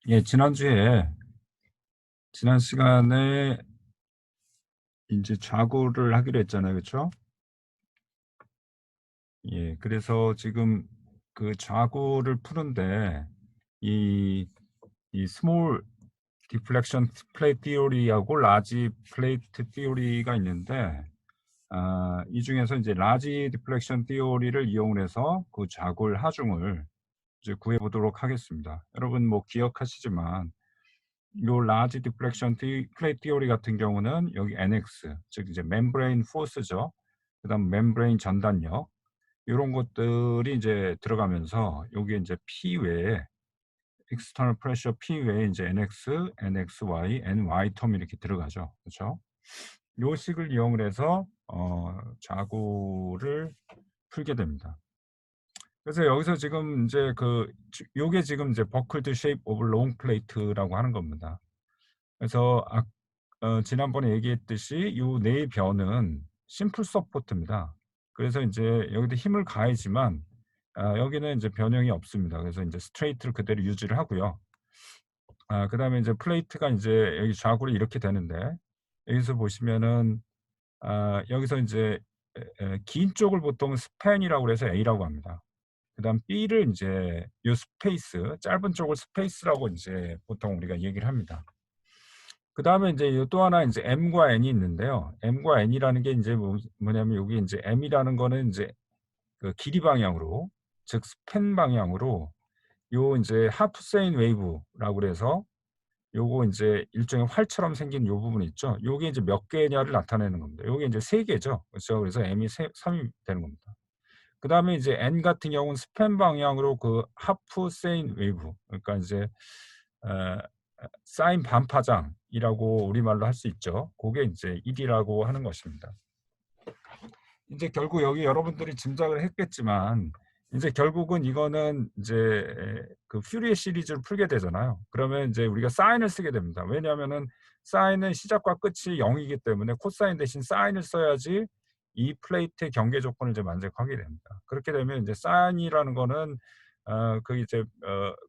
예, 지난 시간에 이제 좌구를 하기로 했잖아요. 그쵸? 예, 그래서 지금 그 좌구를 푸는데 이, 이 스몰 디플렉션 플레이트 티오리하고 라지 플레이트 티오리가 있는데, 이 중에서 이제 라지 디플렉션 티오리를 이용을 해서 그 좌굴 하중을 이제 구해 보도록 하겠습니다. 여러분 뭐 기억하시지만 요 라지 디플렉션 플레이트 티오리 같은 경우는 여기 NX, 즉 이제 멤브레인 포스죠. 그다음 멤브레인 전단력 요런 것들이 이제 들어가면서 요게 이제 P 외에 external pressure P 외에 이제 NX, NXY, NY 텀 이렇게 들어가죠. 그렇죠? 요 식을 이용을 해서 좌구를 풀게 됩니다. 그래서 여기서 지금 이제 요게 지금 이제 buckled shape of long plate라고 하는 겁니다. 그래서 지난번에 얘기했듯이 요 네 변은 심플 서포트입니다. 그래서 인제 여기다 힘을 가해지만 여기는 인제 변형이 없습니다. 그래서 인제 스트레이트를 그대로 유지를 하고요. 그다음에 인제 플레이트가 인제 여기 좌굴이 이렇게 되는데, 여기서 보시면은 여기서 인제 긴 쪽을 보통 스팬이라고 그래서 A라고 합니다. 그다음 B를 인제 요 스페이스, 짧은 쪽을 스페이스라고 인제 보통 우리가 얘기를 합니다. 그다음에 인제 요 또 하나 인제 M과 N이 있는데요. M과 N이라는 게 인제 뭐냐면 여기 인제 M이라는 거는 인제 그 길이 방향으로, 즉 스팬 방향으로 요 인제 하프 세인 웨이브라고 그래서 요거 인제 일종의 활처럼 생긴 요 부분 있죠. 요게 인제 몇 개냐를 나타내는 겁니다. 요게 인제 3 개죠. 그렇죠. 그래서 M이 3이 되는 겁니다. 그다음에 이제 N 같은 경우는 스팬 방향으로 그 하프 세인 웨이브, 그러니까 인제 에 사인 반파장이라고 우리말로 할 수 있죠. 고게 인제 1 이라고 하는 것입니다. 인제 결국 여기 여러분들이 짐작을 했겠지만 인제 결국은 이거는 인제 그 퓨리에 시리즈를 풀게 되잖아요. 그러면 인제 우리가 사인을 쓰게 됩니다. 왜냐하면은 사인은 시작과 끝이 0 이기 때문에 코사인 대신 사인을 써야지 이 플레이트의 경계 조건을 이제 만족하게 됩니다. 그렇게 되면 인제 사인이라는 거는 그 이제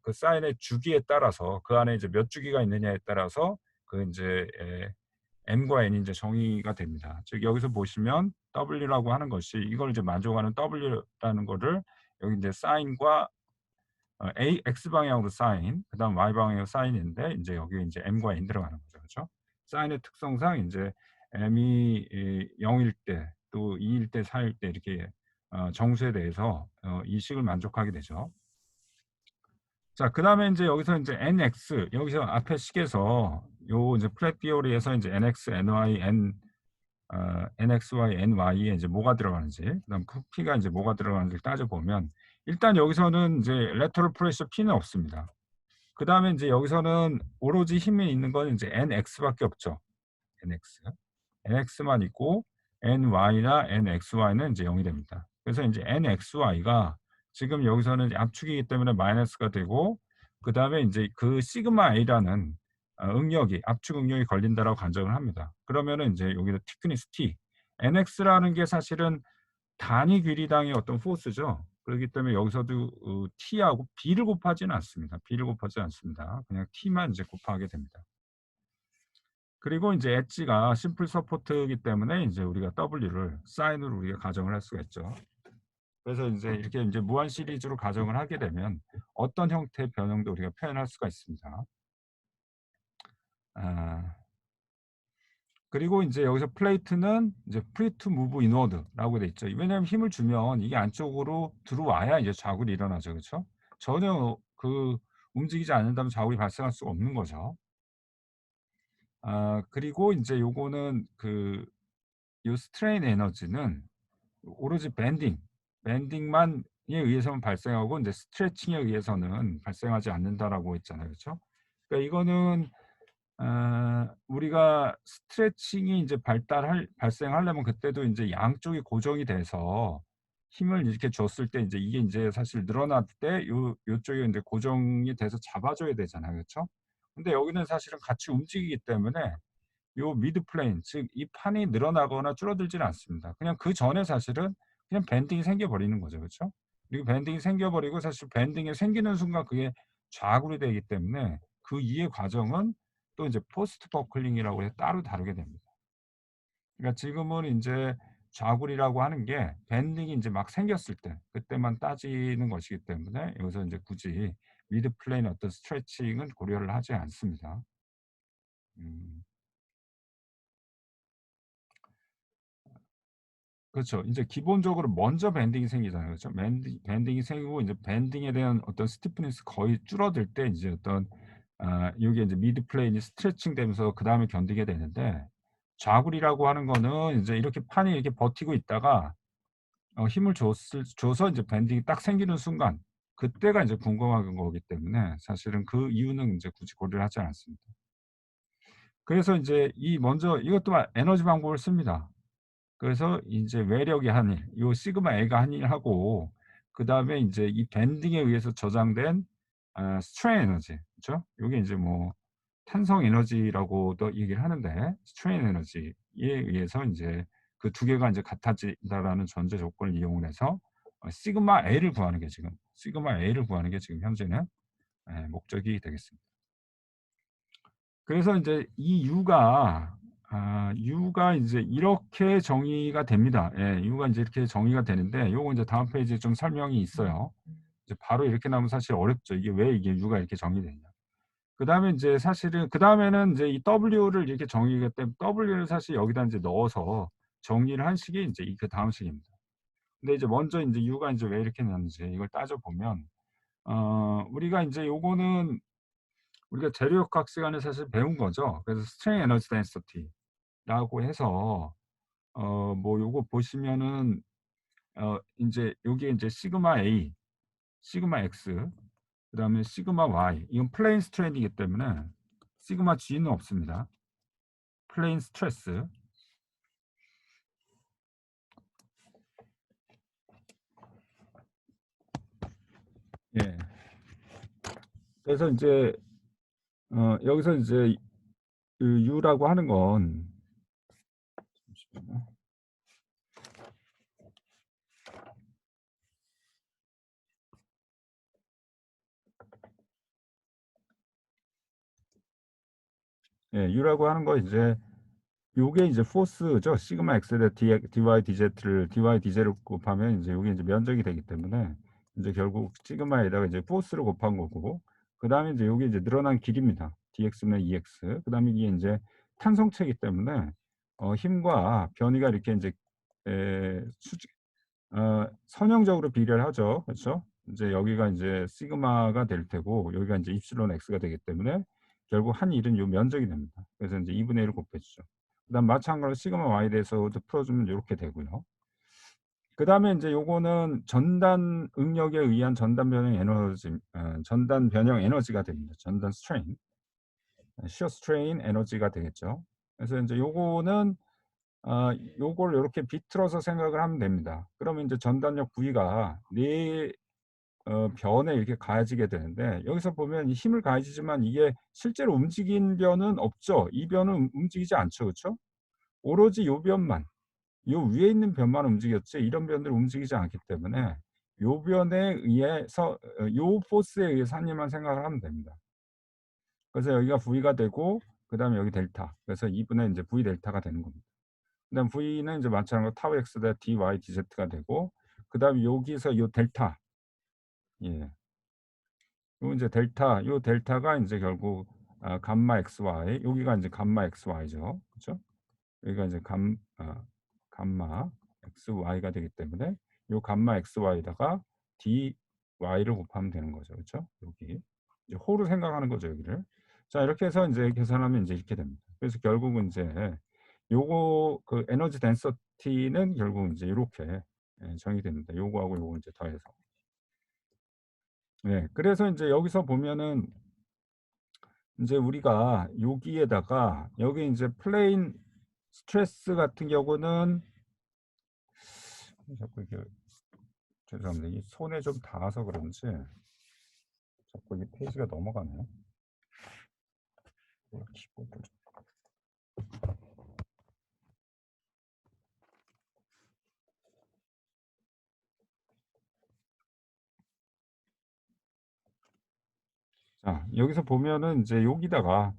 그 사인의 주기에 따라서, 그 안에 이제 몇 주기가 있느냐에 따라서 그 인제 M과 N이 이제 정의가 됩니다. 즉 여기서 보시면 W라고 하는 것이 이걸 이제 만족하는 W라는 거를 여기 이제 사인과 X 방향으로 사인, 그다음 Y 방향으로 사인인데 인제 여기에 인제 M과 N 들어가는 거죠. 그죠? 사인의 특성상 인제 M이 0 일 때, 또 2 일 때, 4 일 때 이렇게 정수에 대해서 이 식을 만족하게 되죠. 자, 그다음에 인제 여기서 인제 NX, 여기서 앞에 식에서 요 이제 플랫 비오리에서 인제 NX, NY, NXY, NY에 인제 뭐가 들어가는지, 그다음 P가 인제 뭐가 들어가는지를 따져보면 일단 여기서는 인제 lateral pressure P는 없습니다. 그다음에 인제 여기서는 오로지 힘이 있는 건 인제 NX 밖에 없죠. NX. NX만 있고 NY나 NXY는 인제 0이 됩니다. 그래서 인제 NXY가 지금 여기서는 압축이기 때문에 마이너스가 되고, 그다음에 인제 그 시그마 A라는 응력이, 압축 응력이 걸린다라고 가정을 합니다. 그러면은 인제 여기다 thickness T, NX라는 게 사실은 단위 길이당의 어떤 포스죠. 그렇기 때문에 여기서도 T하고 B를 곱하지는 않습니다. B를 곱하지 않습니다. 그냥 T만 인제 곱하게 됩니다. 그리고 인제 엣지가 심플 서포트이기 때문에 인제 우리가 W를 사인으로 우리가 가정을 할 수가 있죠. 그래서 인제 이렇게 인제 무한 시리즈로 가정을 하게 되면 어떤 형태의 변형도 우리가 표현할 수가 있습니다. 아 그리고 인제 여기서 플레이트는 이제 free to move inward라고 돼 있죠. 왜냐하면 힘을 주면 이게 안쪽으로 들어와야 이제 좌굴이 일어나죠. 그쵸? 전혀 움직이지 않는다면 좌굴이 발생할 수가 없는 거죠. 그리고 인제 요거는 요 스트레인 에너지는 오로지 밴딩만에 의해서만 발생하고 인제 스트레칭에 의해서는 발생하지 않는다라고 했잖아요. 그쵸? 그러니까 이거는 우리가 스트레칭이 인제 발생하려면 그때도 인제 양쪽이 고정이 돼서 힘을 이렇게 줬을 때 인제 이게 인제 사실 늘어날 때 요쪽이 인제 고정이 돼서 잡아줘야 되잖아요. 그쵸? 근데 여기는 사실은 같이 움직이기 때문에 요 미드 플레인, 즉 이 판이 늘어나거나 줄어들지는 않습니다. 그냥 그전에 사실은 그냥 밴딩이 생겨 버리는 거죠. 그쵸? 그리고 밴딩이 생겨 버리고 사실 밴딩이 생기는 순간 그게 좌굴이 되기 때문에 그 이해 과정은 또 이제 포스트 버클링이라고 해서 따로 다루게 됩니다. 그러니까 지금은 인제 좌굴이라고 하는 게 밴딩이 인제 막 생겼을 때 그때만 따지는 것이기 때문에 여기서 인제 굳이 미드 플레인 어떤 스트레칭은 고려를 하지 않습니다. 음. 그렇죠. 인제 기본적으로 먼저 밴딩이 생기잖아요. 그렇죠? 밴딩이 생기고 인제 밴딩에 대한 어떤 스티프니스 거의 줄어들 때 인제 어떤 요게 인제 미드 플레인이 스트레칭 되면서 그다음에 견디게 되는데, 좌굴이라고 하는 거는 인제 이렇게 판이 이렇게 버티고 있다가 힘을 줘서 인제 밴딩이 딱 생기는 순간 그때가 인제 궁금한 거기 때문에 사실은 그 이유는 인제 굳이 고려를 하지 않았습니다. 그래서 인제 이 먼저 이것도 에너지 방법을 씁니다. 그래서 인제 외력이 한일, 요 시그마 A가 한일하고 그다음에 인제 이 밴딩에 의해서 저장된 스트레인 에너지, 그쵸? 요게 인제 뭐 탄성 에너지라고도 얘기를 하는데, 스트레인 에너지에 의해서 인제 그 두 개가 인제 같아진다라는 전제 조건을 이용을 해서 시그마 A를 구하는 게 지금 시그마 A를 구하는 게 지금 현재는 목적이 되겠습니다. 그래서 인제 이 U가 인제 이렇게 정의가 됩니다. 예. U가 인제 이렇게 정의가 되는데, 요거 인제 다음 페이지에 좀 설명이 있어요. 이제 바로 이렇게 나오면 사실 어렵죠. 이게 U가 이렇게 정의되냐. 그다음에 인제 사실은 그다음에는 인제 이 W를 이렇게 정의하기 때문에 W를 사실 여기다 인제 넣어서 정리를 한 식이 인제 이 그다음 식입니다. 근데 이제 먼저 인제 U가 인제 왜 이렇게 났는지 이걸 따져 보면, 우리가 인제 요거는 우리가 재료역학 시간에 사실 배운 거죠. 그래서 스트레인 에너지 덴시티라고 해서 뭐 요거 보시면은 인제 요게 인제 시그마 A, 시그마 X, 그다음에 시그마 Y, 이건 플레인 스트레인이기 때문에 시그마 G는 없습니다. 플레인 스트레스. 예. 그래서 인제 여기서 인제 그 U라고 하는 건, 잠시만요. 예, U라고 하는 거 인제 요게 이제 포스죠. 시그마 X에다 dy dz를 곱하면 인제 요게 인제 면적이 되기 때문에 인제 결국 시그마에다가 이제 포스를 곱한 거고, 그다음에 인제 요게 이제 늘어난 길이입니다. dx면 2x. 그다음에 이게 인제 탄성체이기 때문에 힘과 변이가 이렇게 인제 수직 선형적으로 비례를 하죠. 그렇죠? 인제 여기가 인제 시그마가 될 테고 여기가 인제 입실론 x가 되기 때문에 결국 한 일은 요 면적이 됩니다. 그래서 인제 2 분의 1을 곱해 주죠. 그다음 마찬가지로 시그마 y에 대해서도 풀어 주면 요렇게 되고요. 그다음에 인제 요거는 전단 응력에 의한 전단 변형 에너지가 됩니다. 전단 스트레인, 시어 스트레인 에너지가 되겠죠. 그래서 인제 요거는 요걸 요렇게 비틀어서 생각을 하면 됩니다. 그러면 인제 전단력 V가 4 변에 이렇게 가해지게 되는데, 여기서 보면 이 힘을 가해지지만 이게 실제로 움직인 변은 없죠. 이 변은 움직이지 않죠. 그쵸? 오로지 요 변만, 요 위에 있는 변만 움직였지 이런 변들은 움직이지 않기 때문에 요 변에 의해서 요 포스에 의해서 한 일만 생각을 하면 됩니다. 그래서 여기가 V가 되고 그다음에 여기 델타. 그래서 2 분의 인제 V 델타가 되는 겁니다. 그다음 V는 이제 마찬가지로 타우 X다 dy dz가 되고, 그다음에 여기서 요 델타, 예. 요 인제 델타, 요 델타가 인제 결국 감마 xy, 여기가 인제 감마 xy죠. 그죠? 여기가 이제 감마 xy가 되기 때문에 요 감마 xy에다가 dy를 곱하면 되는 거죠. 그쵸? 여기. 이제 호를 생각하는 거죠, 여기를. 자, 이렇게 해서 인제 계산하면 인제 이렇게 됩니다. 그래서 결국은 인제 요거 그 에너지 덴서티는 결국 인제 요렇게 정의됩니다. 요거하고 요거 인제 더해서. 네. 그래서 인제 여기서 보면은 인제 우리가 여기에다가 여기 인제 플레인 스트레스 같은 경우는 자꾸 이게, 죄송합니다. 이 손에 좀 닿아서 그런지 자꾸 이 페이지가 넘어가네요. 뭐 키보드 좀. 자, 여기서 보면은 이제 여기다가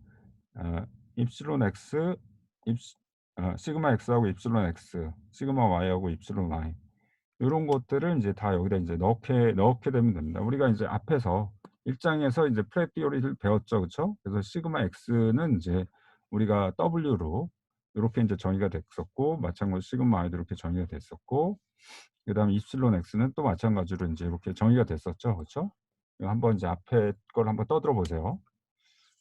어 입실론 x 입시 시그마 x하고 입실론 x, 시그마 y하고 입실론 y, 요런 것들을 인제 다 여기다 인제 넣게 되면 됩니다. 우리가 인제 앞에서 1 장에서 인제 플랫 티오리를 배웠죠. 그쵸? 그래서 시그마 x는 인제 우리가 W로 요렇게 인제 정의가 됐었고, 마찬가지로 시그마 y도 이렇게 정의가 됐었고, 그다음에 입실론 x는 또 마찬가지로 인제 이렇게 정의가 됐었죠. 그쵸? 이거 한번 이제 앞에 걸 한번 떠들어 보세요.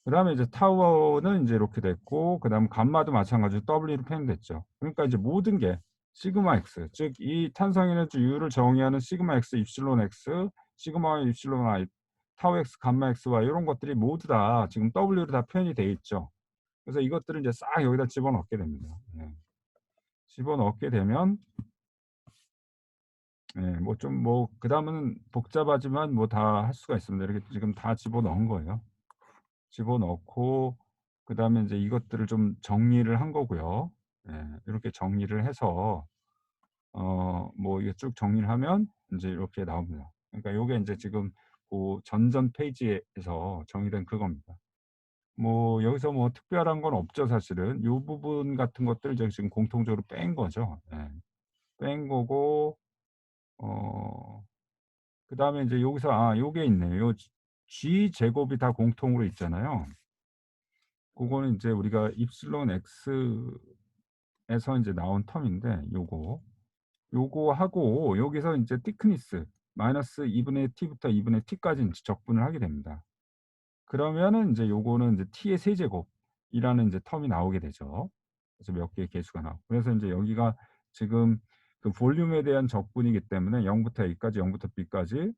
그다음에 이제 타워는 인제 이렇게 됐고, 그다음 감마도 마찬가지로 W로 표현됐죠. 그러니까 이제 모든 게 시그마 x, 즉 이 탄성 에너지 U를 정의하는 시그마 x, 입실론 x, 시그마 y, 입실론 y, 타우 x, 감마 x, y 요런 것들이 모두 다 지금 W로 다 표현이 돼 있죠. 그래서 이것들을 이제 싹 여기다 집어넣게 됩니다. 예. 집어넣게 되면 예 뭐 좀 뭐 그다음은 복잡하지만 뭐 다 할 수가 있습니다. 이렇게 지금 다 집어넣은 거예요. 집어넣고 그다음에 인제 이것들을 좀 정리를 한 거고요. 예. 이렇게 정리를 해서 뭐 이게 쭉 정리를 하면 인제 이렇게 나옵니다. 그러니까 요게 인제 지금 고 전전 페이지에서 정의된 그겁니다. 뭐 여기서 뭐 특별한 건 없죠 사실은. 요 부분 같은 것들을 제가 지금 공통적으로 뺀 거죠. 예. 뺀 거고 그다음에 인제 여기서 요게 있네요. 요 G 제곱이 다 공통으로 있잖아요. 고거는 인제 우리가 입실론 x에서 인제 나온 텀인데 요거하고 여기서 인제 thickness 마이너스 2 분의 t부터 2 분의 t까지 인제 적분을 하게 됩니다. 그러면은 인제 요거는 인제 t의 세제곱이라는 인제 텀이 나오게 되죠. 그래서 몇 개의 계수가 나오고. 그래서 인제 여기가 지금 그 볼륨에 대한 적분이기 때문에 0 부터 a까지 0 부터 b까지,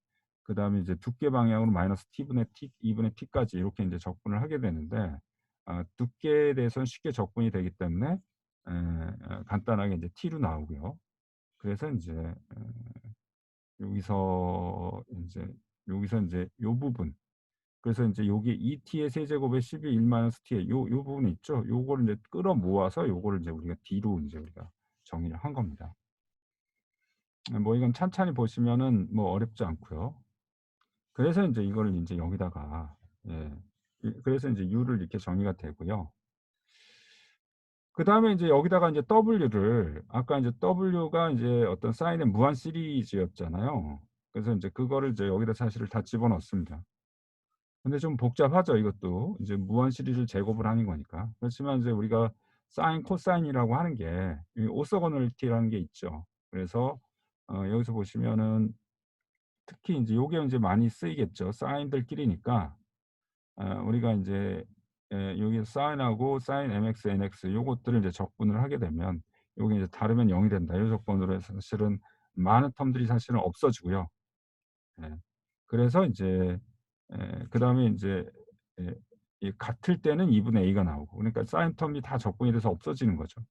그다음에 이제 두께 방향으로 마이너스 t분의 t 2 분의 t까지 이렇게 인제 적분을 하게 되는데, 두께에 대해서는 쉽게 적분이 되기 때문에 간단하게 인제 t로 나오고요. 그래서 인제 여기서 인제 요 부분, 그래서 인제 여기 2t의 세제곱에 12 1 마이너스 t의 요 부분이 있죠. 요거를 인제 끌어 모아서 요거를 인제 우리가 d로 인제 우리가 정의를 한 겁니다. 뭐 이건 찬찬히 보시면은 뭐 어렵지 않고요. 그래서 인제 이거를 인제 여기다가 예 그래서 인제 u를 이렇게 정의가 되고요. 그다음에 인제 여기다가 인제 w를 아까 인제 w가 인제 어떤 사인의 무한 시리즈였잖아요. 그래서 인제 그거를 이제 여기다 사실을 다 집어넣습니다. 근데 좀 복잡하죠 이것도. 이제 무한 시리즈를 제곱을 하는 거니까. 그렇지만 이제 우리가 사인, 코사인이라고 하는 게 이 오소거널티라는 게 있죠. 그래서 여기서 보시면은 특히 인제 요게 인제 많이 쓰이겠죠. 사인들끼리니까 우리가 인제 여기 사인하고 사인 mx, nx 요것들을 이제 적분을 하게 되면 요게 이제 다르면 0이 된다. 요 조건으로 해서 사실은 많은 텀들이 사실은 없어지고요. 예. 그래서 인제 그다음에 인제 예 이 같을 때는 2 분의 a가 나오고, 그러니까 사인 텀이 다 적분이 돼서 없어지는 거죠.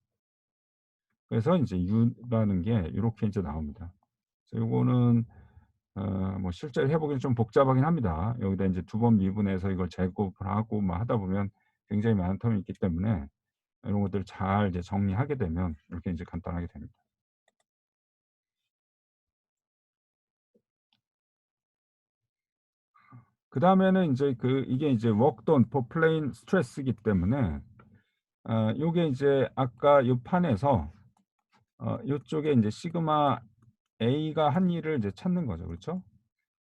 그래서 인제 u라는 게 요렇게 인제 나옵니다. 그래서 요거는 뭐 실제로 해 보기는 좀 복잡하긴 합니다. 여기다 인제 두 번 미분해서 이걸 제곱을 하고 막 하다 보면 굉장히 많은 텀이 있기 때문에 이런 것들을 잘 이제 정리하게 되면 이렇게 인제 간단하게 됩니다. 그다음에는 인제 이게 인제 work done for plane stress이기 때문에 요게 인제 아까 요 판에서 요쪽에 인제 시그마 A가 한 일을 이제 찾는 거죠. 그렇죠?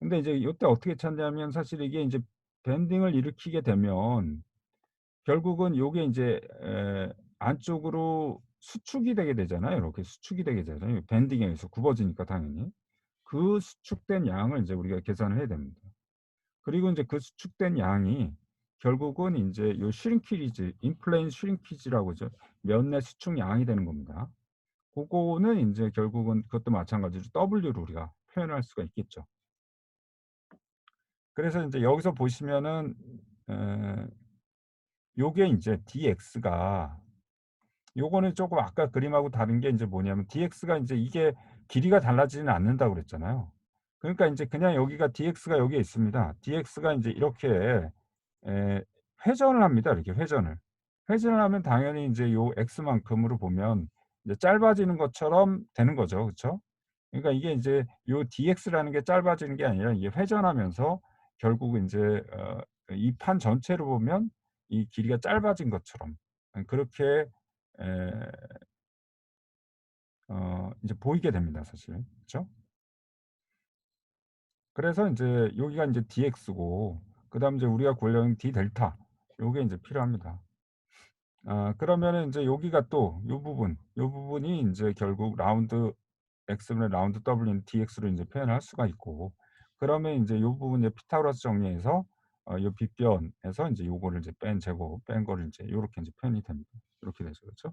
근데 이제 요때 어떻게 찾냐면 사실 이게 인제 밴딩을 일으키게 되면 결국은 요게 인제 안쪽으로 수축이 되게 되잖아요. 이렇게 수축이 되게 되잖아요. 밴딩에 의해서 굽어지니까 당연히. 그 수축된 양을 인제 우리가 계산을 해야 됩니다. 그리고 인제 그 수축된 양이 결국은 인제 요 슈링키리지, 인플레인 슈링키지라고 하죠. 면내 수축량이 되는 겁니다. 고거는 인제 결국은 그것도 마찬가지로 W로 우리가 표현할 수가 있겠죠. 그래서 인제 여기서 보시면은 에 요게 인제 dx가, 요거는 쪼금 아까 그림하고 다른 게 인제 뭐냐면 dx가 인제 이게 길이가 달라지지는 않는다고 그랬잖아요. 그러니까 인제 그냥 여기가 dx가 여기에 있습니다. dx가 인제 이렇게 에 회전을 합니다. 이렇게 회전을. 회전을 하면 당연히 인제 요 x만큼으로 보면 이제 짧아지는 것처럼 되는 거죠. 그쵸? 그러니까 이게 인제 요 dx라는 게 짧아지는 게 아니라 이게 회전하면서 결국은 인제 이 판 전체로 보면 이 길이가 짧아진 것처럼 그렇게 에 이제 보이게 됩니다 사실. 그쵸? 그래서 인제 여기가 인제 dx고 그다음에 이제 우리가 구하려는 d 델타 요게 인제 필요합니다. 그러면은 인제 여기가 또 요 부분이 인제 결국 라운드 x분의 라운드 w인 dx로 인제 표현을 할 수가 있고 그러면 인제 요 부분 이제 피타고라스 정리해서 요 빗변에서 인제 요거를 이제 뺀 제곱 뺀 거를 인제 요렇게 인제 표현이 됩니다. 요렇게 되죠. 그쵸?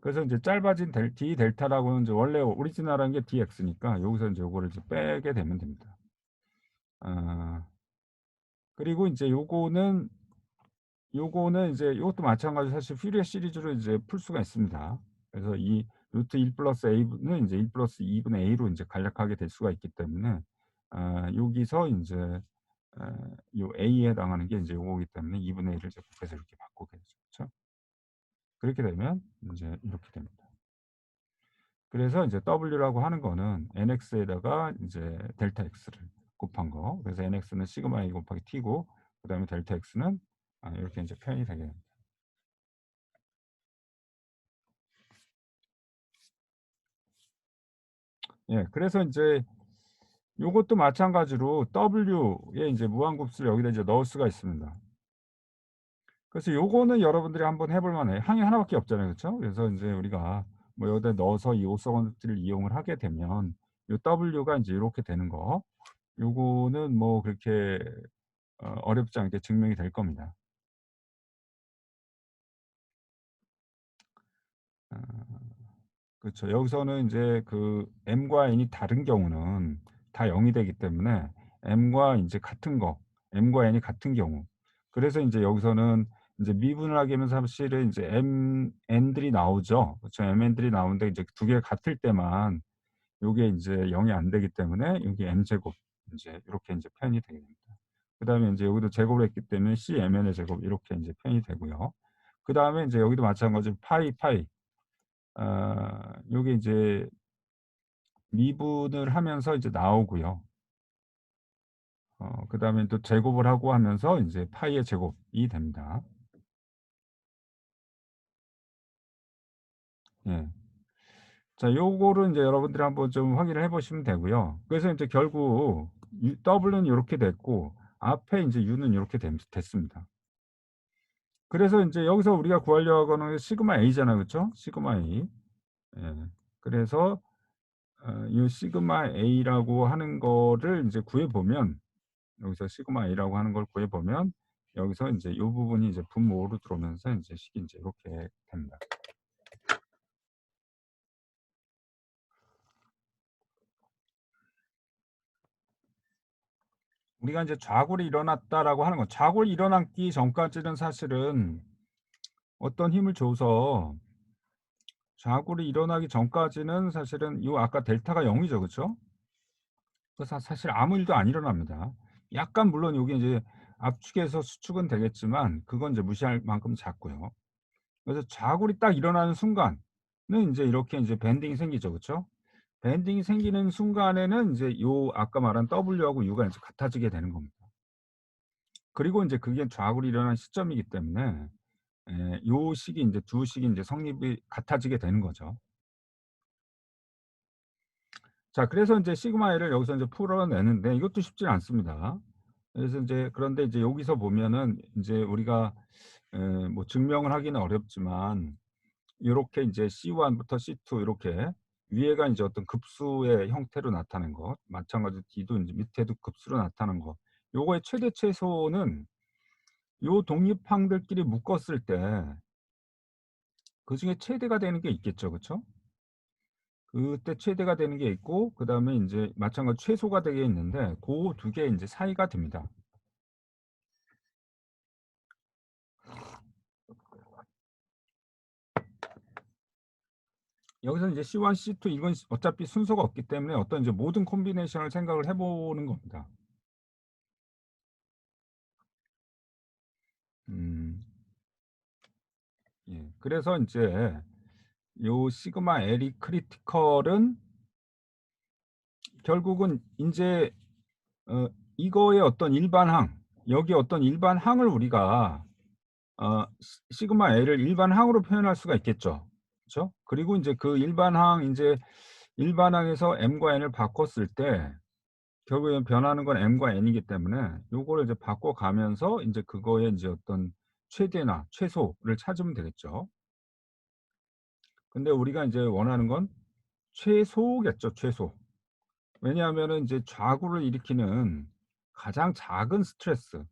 그래서 인제 짧아진 d 델타라고는 인제 원래 오리지널한 게 dx니까 여기서 인제 요거를 이제 빼게 되면 됩니다. 아 그리고 인제 요거는 이제 요것도 마찬가지로 사실 퓨리어 시리즈로 이제 풀 수가 있습니다. 그래서 이 루트 1 플러스 a는 인제 1 플러스 2 분의 a로 인제 간략하게 될 수가 있기 때문에 여기서 인제 요 a에 해당하는 게 인제 요거기 때문에 2 분의 1을 제곱해서 이렇게 바꾸게 되죠. 그쵸? 그렇게 되면 인제 이렇게 됩니다. 그래서 인제 w라고 하는 거는 nx에다가 인제 델타 x를 곱한 거. 그래서 nx는 시그마 a 곱하기 t고 그다음에 델타 x는 요렇게 인제 표현이 되게 됩니다. 예. 그래서 인제 요것도 마찬가지로 w의 인제 무한급수를 여기다 이제 넣을 수가 있습니다. 그래서 요거는 여러분들이 한번 해볼 만해요. 항이 하나 밖에 없잖아요. 그쵸? 그래서 인제 우리가 뭐 여기다 넣어서 이 오성원들을 이용을 하게 되면 요 w가 인제 요렇게 되는 거 요거는 뭐 그렇게 어렵지 않게 증명이 될 겁니다. 아 그쵸. 여기서는 인제 그 m과 n이 다른 경우는 다 0이 되기 때문에 m과 인제 같은 거 m과 n이 같은 경우 그래서 인제 여기서는 인제 미분을 하게 되면 사실은 인제 mn들이 나오죠. 그쵸. mn들이 나오는데 이제 두 개가 같을 때만 요게 인제 0이 안 되기 때문에 여기 m 제곱 인제 요렇게 인제 표현이 되게 됩니다. 그다음에 인제 여기도 제곱을 했기 때문에 cmn의 제곱 이렇게 인제 표현이 되고요. 그다음에 인제 여기도 마찬가지로 파이 요게 이제 미분을 하면서 이제 나오고요. 그다음에 또 제곱을 하고 하면서 인제 파이의 제곱이 됩니다. 예. 자 요거를 인제 여러분들이 한번 좀 확인을 해 보시면 되고요. 그래서 인제 결국 이 W는 요렇게 됐고 앞에 인제 U는 요렇게 됐습니다. 그래서 인제 여기서 우리가 구하려고 하는 시그마 A잖아요. 그쵸? 시그마 A. 예. 그래서 요 시그마 A라고 하는 거를 인제 구해 보면 여기서 시그마 A라고 하는 걸 구해 보면 여기서 인제 요 부분이 이제 분모로 들어오면서 인제 식이 인제 요렇게 됩니다. 우리가 인제 "좌굴이 일어났다."라고 하는 건 좌굴이 일어나기 전까지는 사실은 어떤 힘을 줘서 좌굴이 일어나기 전까지는 사실은 요 아까 델타가 0 이죠. 그쵸? 그래서 사실 아무 일도 안 일어납니다. 약간 물론 요게 인제 압축해서 수축은 되겠지만 그건 이제 무시할 만큼 작고요. 그래서 좌굴이 딱 일어나는 순간은 인제 이렇게 인제 밴딩이 생기죠. 그쵸? 밴딩이 생기는 순간에는 인제 요 아까 말한 W하고 U가 인제 같아지게 되는 겁니다. 그리고 인제 그게 좌굴이 일어난 시점이기 때문에 요 식이 인제 두 식이 인제 성립이 같아지게 되는 거죠. 자 그래서 인제 시그마 L을 여기서 인제 풀어내는데 이것도 쉽지 않습니다. 그래서 인제 그런데 이제 여기서 보면은 인제 우리가 뭐 증명을 하기는 어렵지만 요렇게 인제 C1 부터 C2 요렇게 위에가 인제 어떤 급수의 형태로 나타낸 것 마찬가지로 D도 인제 밑에도 급수로 나타난 거 요거의 최대 최소는 요 독립항들끼리 묶었을 때 그중에 최대가 되는 게 있겠죠. 그쵸? 그때 최대가 되는 게 있고 그다음에 인제 마찬가지로 최소가 되게 있는데 고 두 개 인제 사이가 됩니다. 여기서 이제 C1, C2 이건 어차피 순서가 없기 때문에 어떤 이제 모든 콤비네이션을 생각을 해 보는 겁니다. 음. 예. 그래서 인제 요 시그마 L이 크리티컬은 결국은 인제 어 이거의 어떤 일반항, 여기 어떤 일반항을 우리가 시그마 A를 일반항으로 표현할 수가 있겠죠. 그쵸? 그리고 인제 그 일반항 인제 일반항에서 M과 N을 바꿨을 때 결국엔 변하는 건 M과 N이기 때문에 요거를 이제 바꿔 가면서 인제 그거의 인제 어떤 최대나 최소를 찾으면 되겠죠. 근데 우리가 인제 원하는 건 최소겠죠, 최소. 왜냐하면은 인제 좌구를 일으키는 가장 작은 스트레스,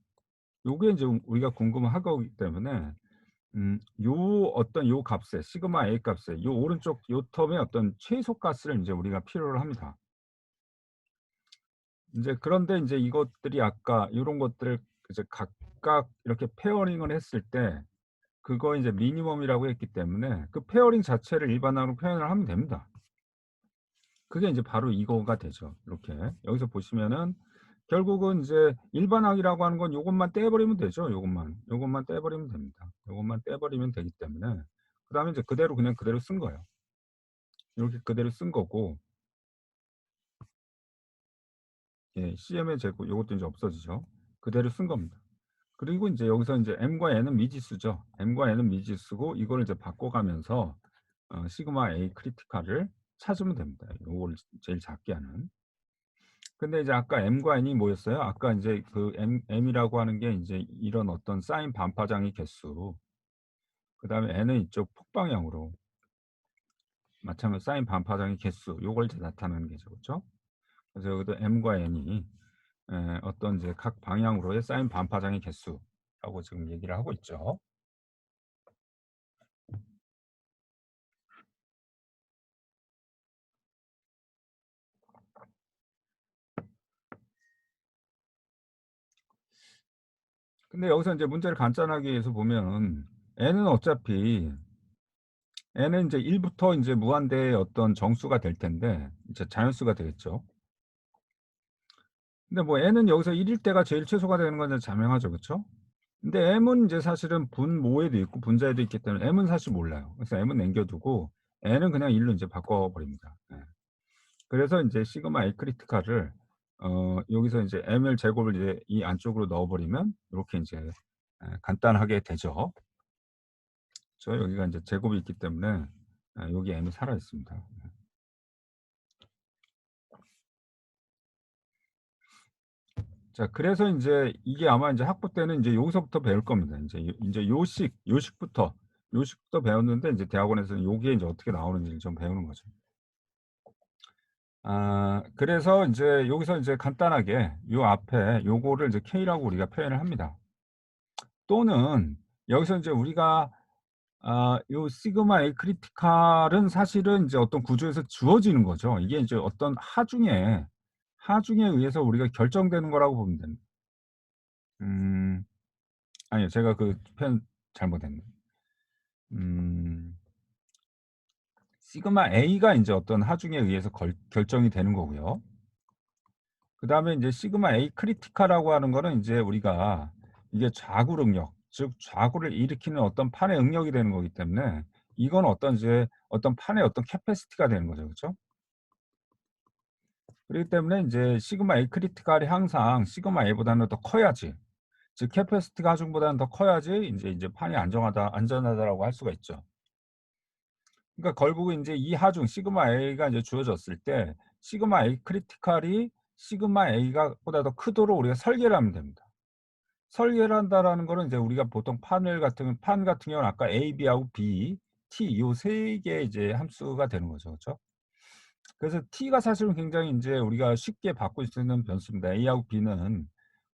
요게 인제 우리가 궁금한 거기 때문에 요 어떤 요 값에 시그마 A 값에 요 오른쪽 요 텀의 어떤 최소값을 인제 우리가 필요로 합니다. 인제 그런데 인제 이것들이 아까 요런 것들을 이제 각각 이렇게 페어링을 했을 때 그거 인제 미니멈이라고 했기 때문에 그 페어링 자체를 일반항으로 표현을 하면 됩니다. 그게 인제 바로 이거가 되죠. 이렇게. 여기서 보시면은 결국은 이제 일반항이라고 하는 건 요것만 떼어 버리면 되죠, 요것만. 요것만 떼어 버리면 됩니다. 요것만 떼어 버리면 되기 때문에 그다음에 이제 그대로 그냥 그대로 쓴 거예요. 요렇게 그대로 쓴 거고, 예, CM의 제곱 요것도 인제 없어지죠. 그대로 쓴 겁니다. 그리고 인제 여기서 인제 M과 N은 미지수죠. M과 N은 미지수고 이거를 이제 바꿔 가면서 시그마 A 크리티컬을 찾으면 됩니다. 요거를 제일 작게 하는. 근데 이제 아까 M과 N이 뭐였어요? 아까 인제 그 M이라고 하는 게 인제 이런 어떤 사인 반파장의 개수, 그다음에 N은 이쪽 폭방향으로 마찬가지로 사인 반파장의 개수, 요걸 이제 나타내는 게죠. 그쵸? 그래서 여기도 M과 N이 어떤 이제 각 방향으로의 사인 반파장의 개수라고 지금 얘기를 하고 있죠. 근데 여기서 인제 문제를 간단하게 해서 보면 N은 어차피 N은 인제 1 부터 인제 무한대의 어떤 정수가 될 텐데 이제 자연수가 되겠죠. 근데 뭐 N은 여기서 1일 때가 제일 최소가 되는 건 이제 자명하죠. 그쵸? 근데 M은 인제 사실은 분모에도 있고 분자에도 있기 때문에 M은 사실 몰라요. 그래서 M은 남겨 두고 N은 그냥 1 로 인제 바꿔 버립니다. 예. 그래서 인제 시그마 A 크리티컬을 여기서 인제 M을 제곱을 이제 이 안쪽으로 넣어 버리면 요렇게 인제 간단하게 되죠. 그쵸? 여기가 인제 제곱이 있기 때문에 여기 M이 살아 있습니다. 자, 그래서 인제 이게 아마 인제 학부 때는 인제 여기서부터 배울 겁니다. 인제 요식부터 배웠는데 인제 대학원에서는 요게 인제 어떻게 나오는지를 좀 배우는 거죠. 그래서 인제 여기서 인제 간단하게 요 앞에 요거를 이제 K라고 우리가 표현을 합니다. 또는 여기서 인제 우리가 요 시그마 A 크리티컬은 사실은 인제 어떤 구조에서 주어지는 거죠. 이게 인제 어떤 하중에 의해서 우리가 결정되는 거라고 보면 됩니다. 음 아니요. 제가 그 표현 잘못했네. 음 시그마 A가 인제 어떤 하중에 의해서 결정이 되는 거고요. 그다음에 인제 시그마 A 크리티컬이라고 하는 거는 인제 우리가 이게 좌구 응력, 즉 좌구를 일으키는 어떤 판의 응력이 되는 거기 때문에 이건 어떤 이제 어떤 판의 어떤 캐패시티가 되는 거죠. 그쵸? 그렇기 때문에 인제 시그마 A 크리티컬이 항상 시그마 A보다는 더 커야지, 즉 캐패시티가 하중보다는 더 커야지 인제 판이 안전하다라고 할 수가 있죠. 그러니까 결국은 인제 이 하중 시그마 A가 인제 주어졌을 때 시그마 A 크리티컬이 시그마 A가 보다 더 크도록 우리가 설계를 하면 됩니다. 설계를 한다라는 거는 이제 우리가 보통 판 같은 경우는 아까 A, B하고 B, T 요 세 개의 이제 함수가 되는 거죠. 그쵸? 그래서 T가 사실은 굉장히 인제 우리가 쉽게 바꿀 수 있는 변수입니다. A하고 B는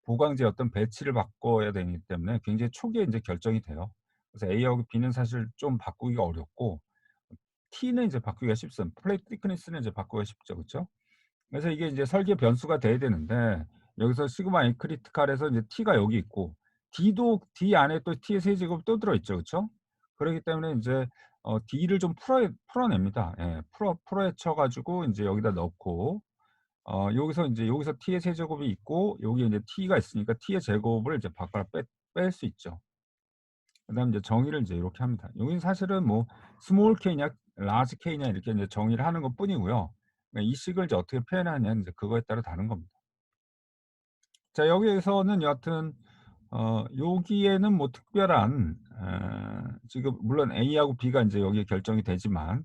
보강제 어떤 배치를 바꿔야 되기 때문에 굉장히 초기에 인제 결정이 돼요. 그래서 A하고 B는 사실 좀 바꾸기가 어렵고 T는 이제 바꾸기가 쉽습니다. 플레이트 thickness는 이제 바꾸기가 쉽죠. 그쵸? 그래서 이게 이제 설계 변수가 돼야 되는데 여기서 시그마 인 크리티컬에서 이제 T가 여기 있고 D 안에 또 T의 세제곱이 또 들어 있죠. 그쵸? 그러기 때문에 인제 D를 좀 풀어냅니다. 예. 풀어헤쳐 가지고 인제 여기다 넣고 여기서 인제 여기서 T의 세제곱이 있고 여기에 인제 T가 있으니까 T의 제곱을 이제 바꿔 뺄 수 있죠. 그다음에 이제 정의를 이제 요렇게 합니다. 여기는 사실은 뭐 스몰 k냐 라지 k냐 이렇게 인제 정의를 하는 것뿐이고요. 이 식을 이제 어떻게 표현하냐는 이제 그거에 따라 다른 겁니다. 자, 여기에서는 여하튼 여기에는 뭐 특별한 지금 물론 A하고 B가 인제 여기에 결정이 되지만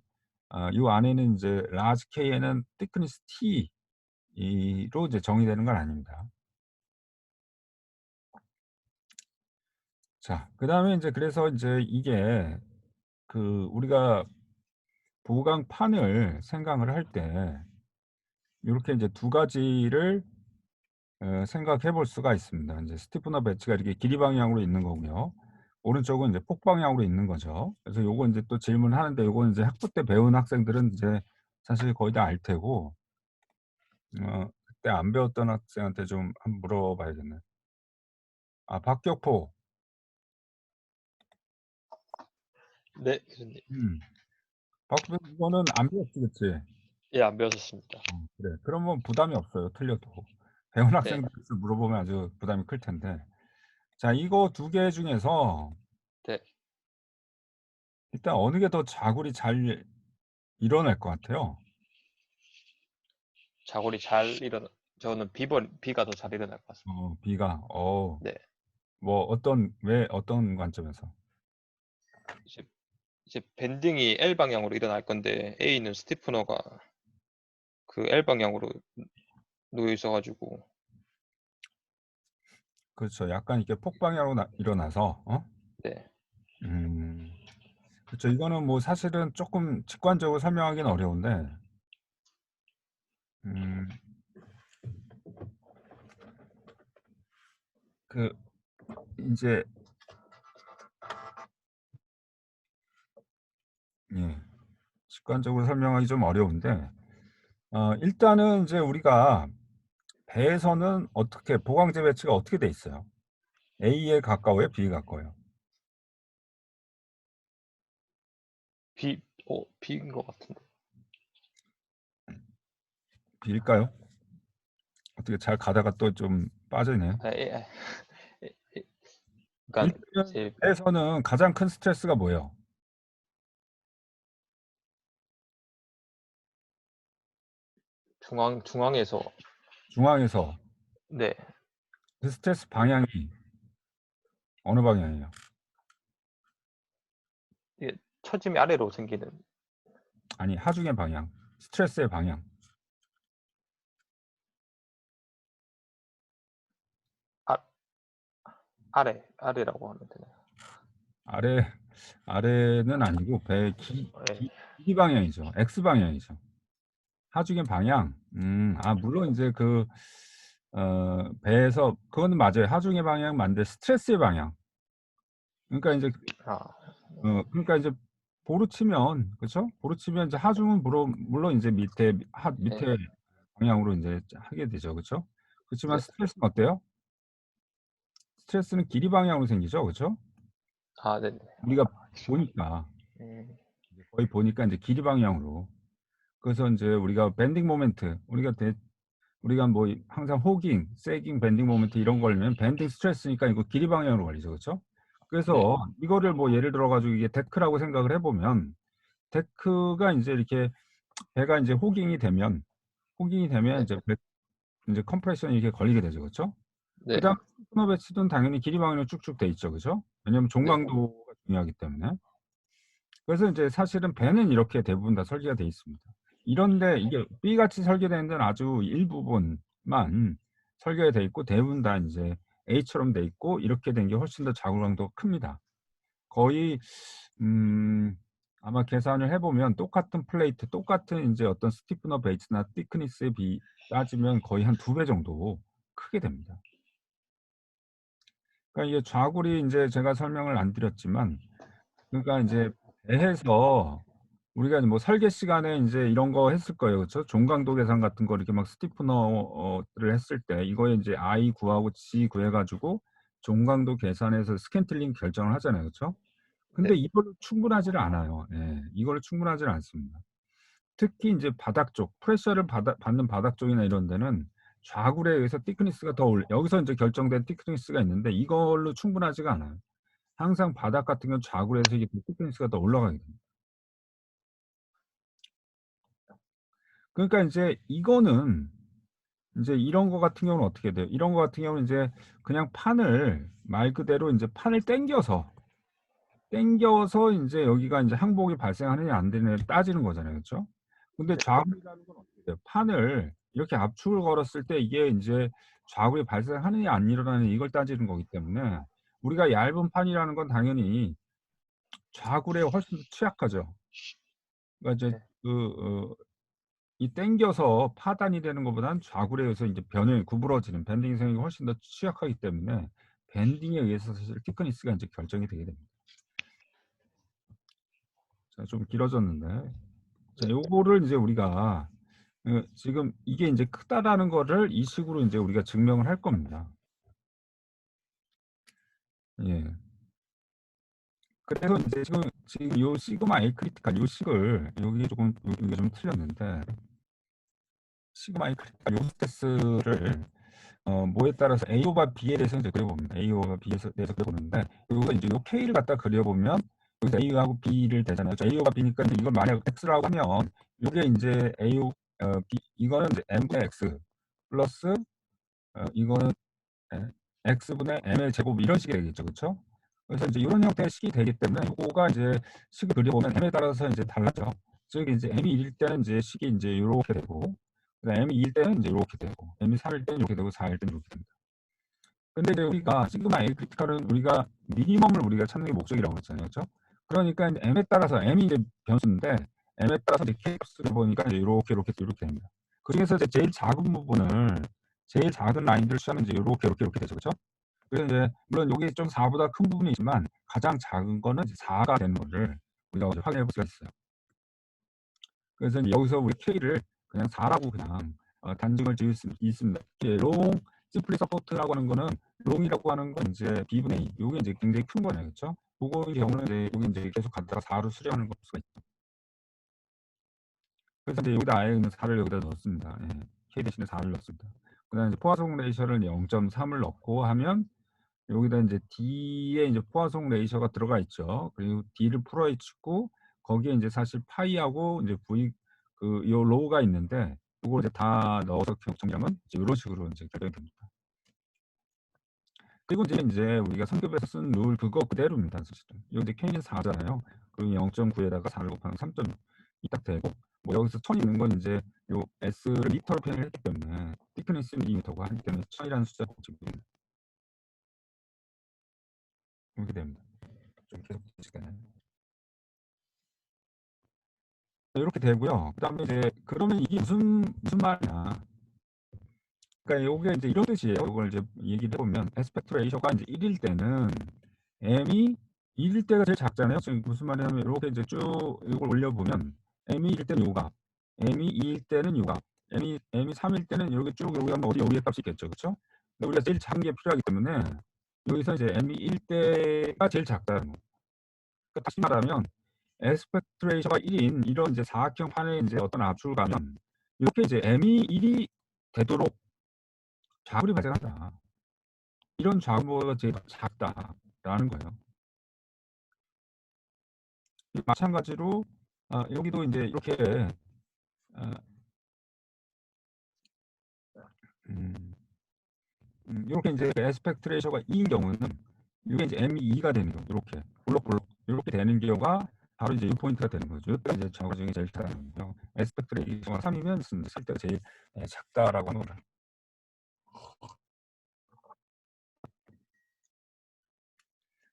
요 안에는 인제 라지 K에는 thickness T 이로 이제 정의되는 건 아닙니다. 자, 그다음에 인제 그래서 인제 이게 우리가 보강판을 생각을 할 때 요렇게 인제 두 가지를 생각해 볼 수가 있습니다. 인제 스티프너 배치가 이렇게 길이 방향으로 있는 거고요. 오른쪽은 인제 폭 방향으로 있는 거죠. 그래서 요거 인제 또 질문하는데 요거는 인제 학부 때 배운 학생들은 이제 사실 거의 다 알 테고 그때 안 배웠던 학생한테 좀 한번 물어봐야겠네. 아, 박격포. 네, 교수님. 박격포 이거는 안 배웠지, 그치? 예, 안 배웠었습니다. 그래. 그러면 부담이 없어요, 틀려도. 배운 네. 학생들한테 물어보면 아주 부담이 클 텐데. 자, 이거 두 개 중에서 네. 일단 어느 게 더 자굴이 잘 일어날 것 같아요? 자골이 잘 일어나 저는 B가 더 잘 일어날 것 같습니다. B가. 네. 뭐 왜 어떤 관점에서? 이제 밴딩이 L 방향으로 일어날 건데 A는 스티프너가 그 L 방향으로 놓여 있어 가지고. 그렇죠. 약간 이렇게 폭방향으로 일어나서 네. 음. 그쵸. 이거는 뭐 사실은 쪼끔 직관적으로 설명하기는 어려운데 음 그 인제 예. 직관적으로 설명하기 좀 어려운데 일단은 인제 우리가 배에서는 어떻게 보강제 배치가 어떻게 돼 있어요? A에 가까워요? B에 가까워요? B인 것 같은데. B일까요? 어떻게 잘 가다가 또 좀 빠지네. 아, 예. 예, 예. 그러니까 일단은 제 배에서는 가장 큰 스트레스가 뭐예요? 중앙에서. 중앙에서. 네. 그 스트레스 방향이 어느 방향이에요? 이게 처짐이 아래로 생기는. 아니, 하중의 방향. 스트레스의 방향. 아 아래라고 하면 되나요? 아래 아래는 아니고 배의 예. 길이 방향이죠. X 방향이죠. 하중의 방향. 물론 인제 배에서 그거는 맞아요. 하중의 방향 맞는데 스트레스의 방향. 그러니까 인제 아, 그러니까 이제 보로 치면 그쵸? 보로 치면 이제 하중은 물론 인제 예. 밑에 방향으로 인제 하게 되죠. 그쵸? 그렇지만 네. 스트레스는 어때요? 스트레스는 길이 방향으로 생기죠. 그쵸? 아, 네네. 우리가 보니까 음. 이제 거의 보니까 인제 길이 방향으로. 그래서 인제 우리가 밴딩 모멘트 우리가 뭐 항상 호깅, 세깅, 밴딩 모멘트 이런 거 걸리면 밴딩 스트레스니까 이거 길이 방향으로 걸리죠. 그쵸? 네. 그래서 이거를 뭐 예를 들어 가지고 이게 데크라고 생각을 해 보면 데크가 인제 이렇게 배가 인제 호깅이 되면 네. 인제 컴프레션이 이렇게 걸리게 되죠. 그쵸? 네. 그다음에 스티프너 배치는 당연히 길이 방향으로 쭉쭉 돼 있죠. 그죠? 왜냐면 네. 종강도가 중요하기 때문에. 그래서 인제 사실은 배는 이렇게 대부분 다 설계가 돼 있습니다. 이런데 이게 B같이 설계되는 데는 아주 일부분만 설계가 돼 있고 대부분 다 인제 A처럼 돼 있고 이렇게 된 게 훨씬 더 자구 강도가 큽니다. 거의 음 아마 계산을 해 보면 똑같은 플레이트, 똑같은 인제 어떤 스티프너 베이스나 thickness에 따지면 거의 한 2배 정도 크게 됩니다. 그러니까 이게 좌굴이 인제 제가 설명을 안 드렸지만 그러니까 인제 배에서 우리가 뭐 설계 시간에 인제 이런 거 했을 거예요. 그쵸? 종강도 계산 같은 거 이렇게 막 스티프너를 했을 때 이거에 인제 I 구하고 G 구해 가지고 종강도 계산해서 스캔틀링 결정을 하잖아요. 그쵸? 근데 네. 이걸로 충분하지를 않아요. 예. 이걸로 충분하지를 않습니다. 특히 인제 바닥 쪽, 프레셔를 받는 바닥 쪽이나 이런 데는 좌굴에 의해서 thickness가 더 여기서 인제 결정된 thickness가 있는데 이걸로 충분하지가 않아요. 항상 바닥 같은 경우는 좌굴에서 이게 thickness가 더 올라가게 됩니다. 그러니까 인제 이거는 인제 이런 거 같은 경우는 어떻게 돼요? 이런 거 같은 경우는 이제 그냥 판을 말 그대로 인제 판을 당겨서 인제 여기가 인제 항복이 발생하느냐 안 되느냐를 따지는 거잖아요. 그쵸? 근데 네. 좌굴이라는 건 어떻게 돼요? 판을 이렇게 압축을 걸었을 때 이게 인제 좌굴이 발생하느냐 안 일어나느냐 이걸 따지는 거기 때문에 우리가 얇은 판이라는 건 당연히 좌굴에 훨씬 더 취약하죠. 그러니까 이제 네. 이 당겨서 파단이 되는 것보다는 좌굴에 의해서 인제 변형이 구부러지는 밴딩 성향이 훨씬 더 취약하기 때문에 밴딩에 의해서 사실 티크니스가 인제 결정이 되게 됩니다. 자 좀 길어졌는데 자 네. 요거를 인제 우리가 지금 이게 인제 크다라는 거를 이 식으로 인제 우리가 증명을 할 겁니다. 예. 그래서 인제 지금 요 시그마 A 크리티칼 요 식을 요게 조금 요게 좀 틀렸는데 시그마 A 크리티칼 요 스트레스를 뭐에 따라서 A 오바 B에 대해서 인제 그려봅니다. A 오바 B에서 대해서 그려보는데 요거 인제 요 K를 갖다 그려보면 여기서 A하고 B를 대잖아요. 자 A 오바 B니까 인제 이걸 만약 X라고 하면 요게 인제 B 이거는 인제 M분의 X 플러스 이거는 예 X분의 M의 제곱 이런 식이 되겠죠. 그쵸? 그래서 인제 요런 형태의 식이 되기 때문에 요거가 인제 식을 그려보면 M에 따라서 인제 달라져. 즉 인제 M이 1 일 때는 인제 식이 인제 요렇게 되고 그다음에 M이 2 일 때는 인제 요렇게 되고 M이 3 일 때는 요렇게 되고 4 일 때는 요렇게 됩니다. 근데 이제 우리가 시그마 A 크리티컬은 우리가 미니멈을 우리가 찾는 게 목적이라고 그랬잖아요. 그쵸? 그러니까 인제 M에 따라서 M이 이제 변수인데 M에 따라서 이제 K 값을 보니까 이제 요렇게 됩니다. 그중에서 이제 제일 작은 부분을 제일 작은 라인들을 취하면 이제 요렇게 되죠. 그쵸? 그래서 이제 물론 요게 좀 4 보다 큰 부분이 있지만 가장 작은 거는 이제 4가 되는 거를 우리가 이제 확인해 볼 수가 있어요. 그래서 이제 여기서 우리 K를 그냥 4 라고 그냥 단정을 지을 수 있습니다. 이게 롱 심플리 서포트라고 하는 거는 롱이라고 하는 건 인제 B분의 2 요게 인제 굉장히 큰 거잖아요. 그쵸? 고거의 경우는 이제 요게 인제 계속 가다가 4로 수렴하는 걸 볼 수가 있죠. 그래서 이제 여기다 아예 그냥 4를 여기다 넣었습니다. 예. K 대신에 4를 넣었습니다. 그다음에 이제 포화송 레이셔를 0.3을 넣고 하면 여기다 인제 D에 인제 포화송 레이셔가 들어가 있죠. 그리고 D를 풀어헤 주고 거기에 인제 사실 파이하고 인제 V 요 로우가 있는데 요걸 이제 다 넣어서 정리하면 이제 요런 식으로 인제 결정이 됩니다. 그리고 인제 우리가 성격에서 쓴 룰 그거 그대로입니다 사실은. 요 인제 K는 4 잖아요. 그리고 0.9 에다가 4를 곱하면 3.2 딱 되고 뭐 여기서 1000 있는 건 인제 요 S를 미터로 표현을 했기 때문에 thickness 밀리미터고 하기 때문에 1000 이라는 숫자가 지금 이렇게 됩니다. 좀 계속 보시겠나요? 요렇게 되고요. 그다음에 이제 그러면 이게 무슨 말이냐. 그러니까 요게 인제 이런 뜻이에요. 요걸 이제 얘기를 해 보면 애스펙트 레이셔가 인제 1 일 때는 M이 1 일 때가 제일 작잖아요. 지금 무슨 말이냐면 요렇게 이제 쭉 요걸 올려 보면 M이 1 일 때는 요 값, M이 2 일 때는 요 값, M이 3 일 때는 요렇게 쭉 여기 하면 어디 여기에 값이 있겠죠. 그쵸? 근데 우리가 제일 작은 게 필요하기 때문에 여기서 이제 M이 1 때가 제일 작다는 거. 그러니까 다시 말하면 애스펙트 레이셔가 1 인 이런 이제 사각형 판에 인제 어떤 압축을 가면 이렇게 이제 M이 1이 되도록 좌굴이 발생한다. 이런 좌우가 제일 작다라는 거예요. 마찬가지로 여기도 인제 이렇게 어 음 요렇게 인제 애스펙트 레이셔가 2인 경우는 요게 인제 M이 2가 되는 경우 요렇게 볼록볼록 요렇게 되는 경우가 바로 이제 요 포인트가 되는 거죠. 요때가 이제 좌우 중에 제일 크다는 거죠. 애스펙트 레이셔가 3 이면 쓸 때가 제일 작다라고 하는 거죠.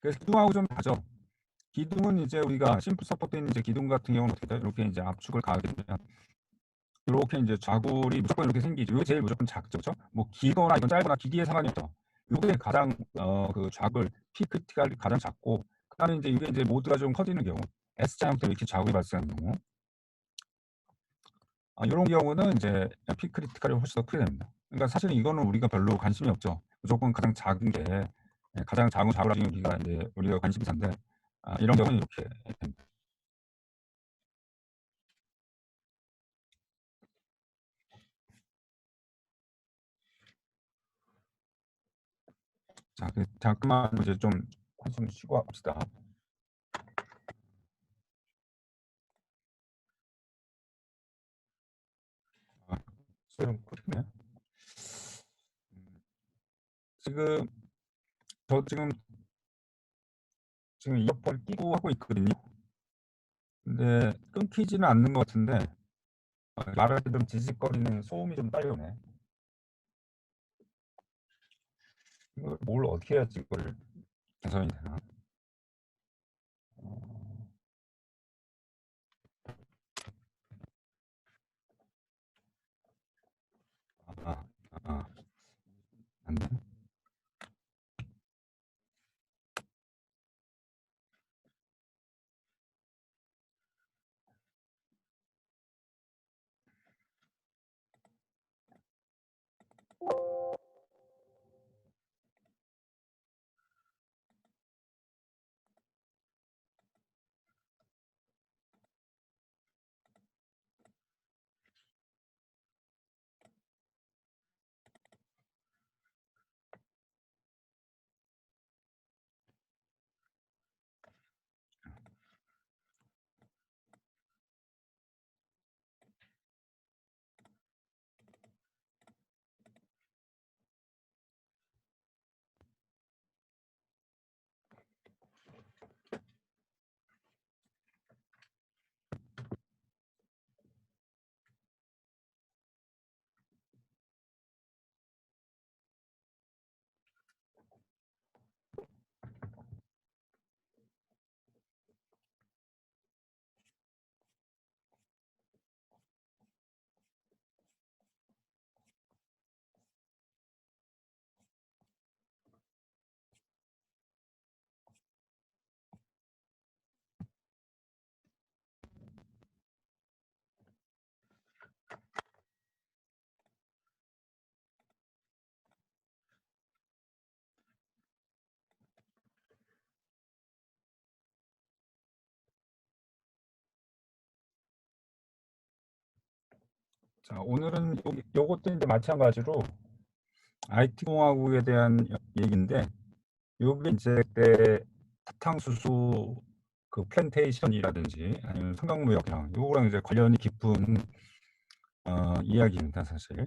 그래서 기둥하고 좀 다르죠. 기둥은 이제 우리가 심플 서포트에 있는 이제 기둥 같은 경우는 어떻게 돼요? 이렇게 인제 압축을 가하게 되면 요렇게 인제 좌굴이 무조건 이렇게 생기죠. 요게 제일 무조건 작죠. 그쵸? 뭐 길거나 이건 짧거나 길이에 상관이 없죠. 요게 가장 좌굴 P 크리티칼이 가장 작고 그다음에 인제 이게 인제 모두가 좀 커지는 경우 S자 형태로 이렇게 좌굴이 발생하는 경우 요런 경우는 인제 P 크리티칼이 훨씬 더 크게 됩니다. 그러니까 사실은 이거는 우리가 별로 관심이 없죠. 무조건 가장 작은 게 가장 작은 좌굴 나중에 우리가 관심사인데 이런 경우는 이렇게 됩니다. 자 잠깐만 이제 좀 한숨 쉬고 합시다. 아 좀 끊기네. 지금 저 지금 이어폰 끼고 하고 있거든요. 근데 끊기지는 않는 것 같은데 말할 때 좀 지직거리는 소음이 좀 딸려오네. 이걸 뭘 어떻게 해야지 이걸 개선이 되나? 어, 아, 아, 안 돼. 자, 오늘은 요것도 이제 마찬가지로 IT 공화국에 대한 얘기인데 요게 이제 그때 사탕수수 그 플랜테이션이라든지 아니면 성강무역이랑 요거랑 이제 관련이 깊은 이야기입니다, 사실.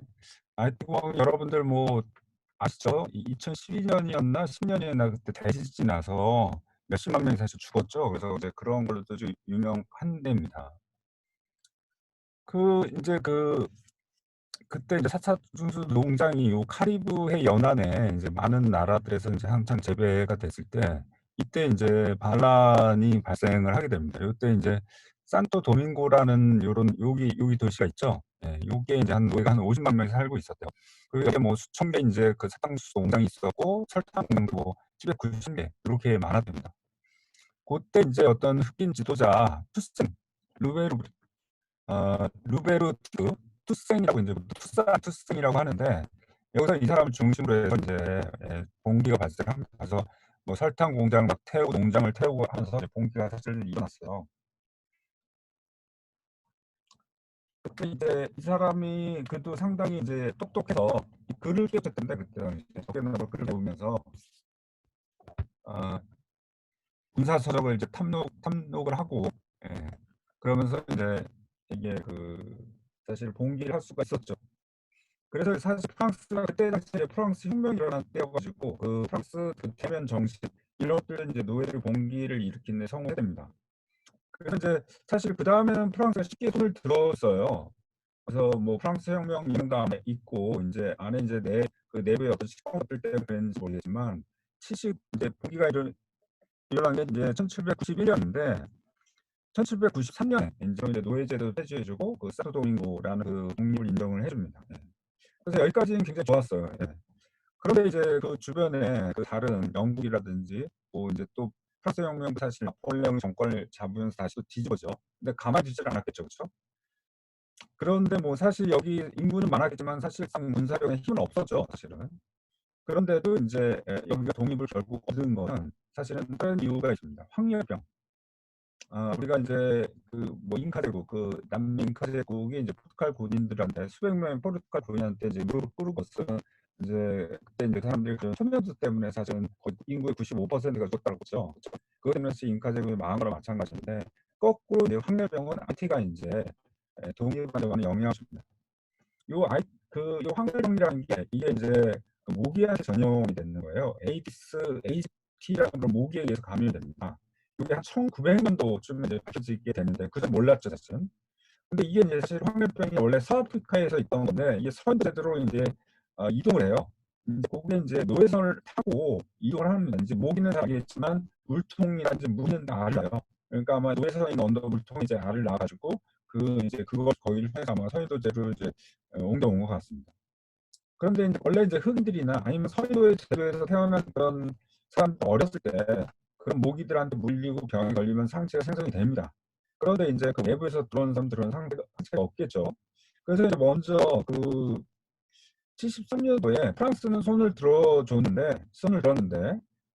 IT 공화국 여러분들 뭐 아시죠? 2012년이었나 10년이었나 그때 대지진이 나서 몇십만 명이 사실 죽었죠. 그래서 이제 그런 걸로도 좀 유명한 데입니다. 이제 그때 이제 사탕수수 농장이 요 카리브해 연안에 이제 많은 나라들에서 이제 한창 재배가 됐을 때 이때 이제 반란이 발생을 하게 됩니다. 요때 이제 산토 도밍고라는 여기 도시가 있죠. 예, 요게 이제 노예가 한 50만 명이 살고 있었대요. 그리고 여기에 뭐 수천 개 이제 그 사탕수수 농장이 있었고 설탕 농장도 뭐 790개 이렇게 많았답니다. 그때 이제 어떤 흑인 지도자 투생 루베르 루베르트 투생이라고 이제 투생이라고 하는데 여기서 이 사람을 중심으로 해서 이제 봉기가 발생합니다. 그래서 뭐 설탕 공장 막 태우고 농장을 태우고 하면서 이제 봉기가 사실 일어났어요. 그때 이제 이 사람이 그래도 상당히 이제 똑똑해서 글을 깨웠던데 그때 당시에 적게는 글을 배우면서 어, 군사서적을 이제 탐록을 하고 예, 그러면서 이제 이게 사실 봉기를 할 수가 있었죠. 그래서 사실 프랑스가 그때 당시에 프랑스 혁명이 일어난 때여가지고 그 프랑스 그 태면 정신 이런 것들은 이제 노예를 봉기를 일으키는 데 성공됩니다. 그래서 이제 사실 그 다음에는 프랑스가 쉽게 손을 들었어요. 그래서 뭐 프랑스 혁명 이런 안에 있고 이제 안에 이제 그 내부의 어떤 시공들 때문에 그랬는지 모르겠지만 70 이제 봉기가 일어난 게 이제 1791년인데 1793년에 이제 노예제도 폐지해주고 그 사토도밍고라는 그 독립을 인정을 해줍니다. 예. 그래서 여기까지는 굉장히 좋았어요. 예. 그런데 이제 그 주변에 그 다른 영국이라든지 뭐 이제 또 프랑스 혁명 사실 나폴레옹 정권을 잡으면서 다시 또 뒤집어져. 근데 가만히 두질 않았겠죠, 그렇죠? 그런데 뭐 사실 여기 인구는 많았겠지만 사실상 문사력의 힘은 없었죠, 사실은. 그런데도 이제 여기가 독립을 결국 얻은 거는 사실은 다른 이유가 있습니다. 황열병. 우리가 이제 그 뭐 잉카 제국, 그 남미 잉카 제국이 이제 포르투갈 군인들한테 수백 명의 포르투갈 군인한테 이제 무릎 꿇고 이제 그때 이제 사람들이 그 천연두 때문에 사실은 거의 인구의 95%가 죽었다고 그러죠. 그것 때문에 잉카 제국이 망한 거랑 마찬가지인데 거꾸로 이제 황열병은 아티가 이제 독립을 가져가는 영향을 줍니다. 요 황열병이라는 게 이게 이제 그 모기한테 전염이 되는 거예요. 에이디스 AGT라는 그런 모기에 의해서 감염이 됩니다. 이게 한 1900년도쯤에 이제 밝혀지게 되는데 그전 몰랐죠 사실은. 근데 이게 이제 사실 황열병이 원래 서아프리카에서 있던 건데 이게 서인대로 이제 이동을 해요. 이제 그게 이제 노예선을 타고 이동을 하는데 이제 모기는 잘 알겠지만 물통이라든지 무는 알을 낳아요. 그러니까 아마 노예선에 있는 언더 물통이 이제 알을 낳아가지고 그 이제 그걸 거기를 통해서 아마 서인도제로 이제 옮겨온 것 같습니다. 그런데 이제 원래 이제 흑인들이나 아니면 서인도의 제도에서 태어난 그런 사람들 어렸을 때 그런 모기들한테 물리고 병에 걸리면 상체가 생성이 됩니다. 그런데 이제 그 외부에서 들어온 사람들은 상체가 없겠죠. 그래서 이제 먼저 그 73년도에 프랑스는 손을 들었는데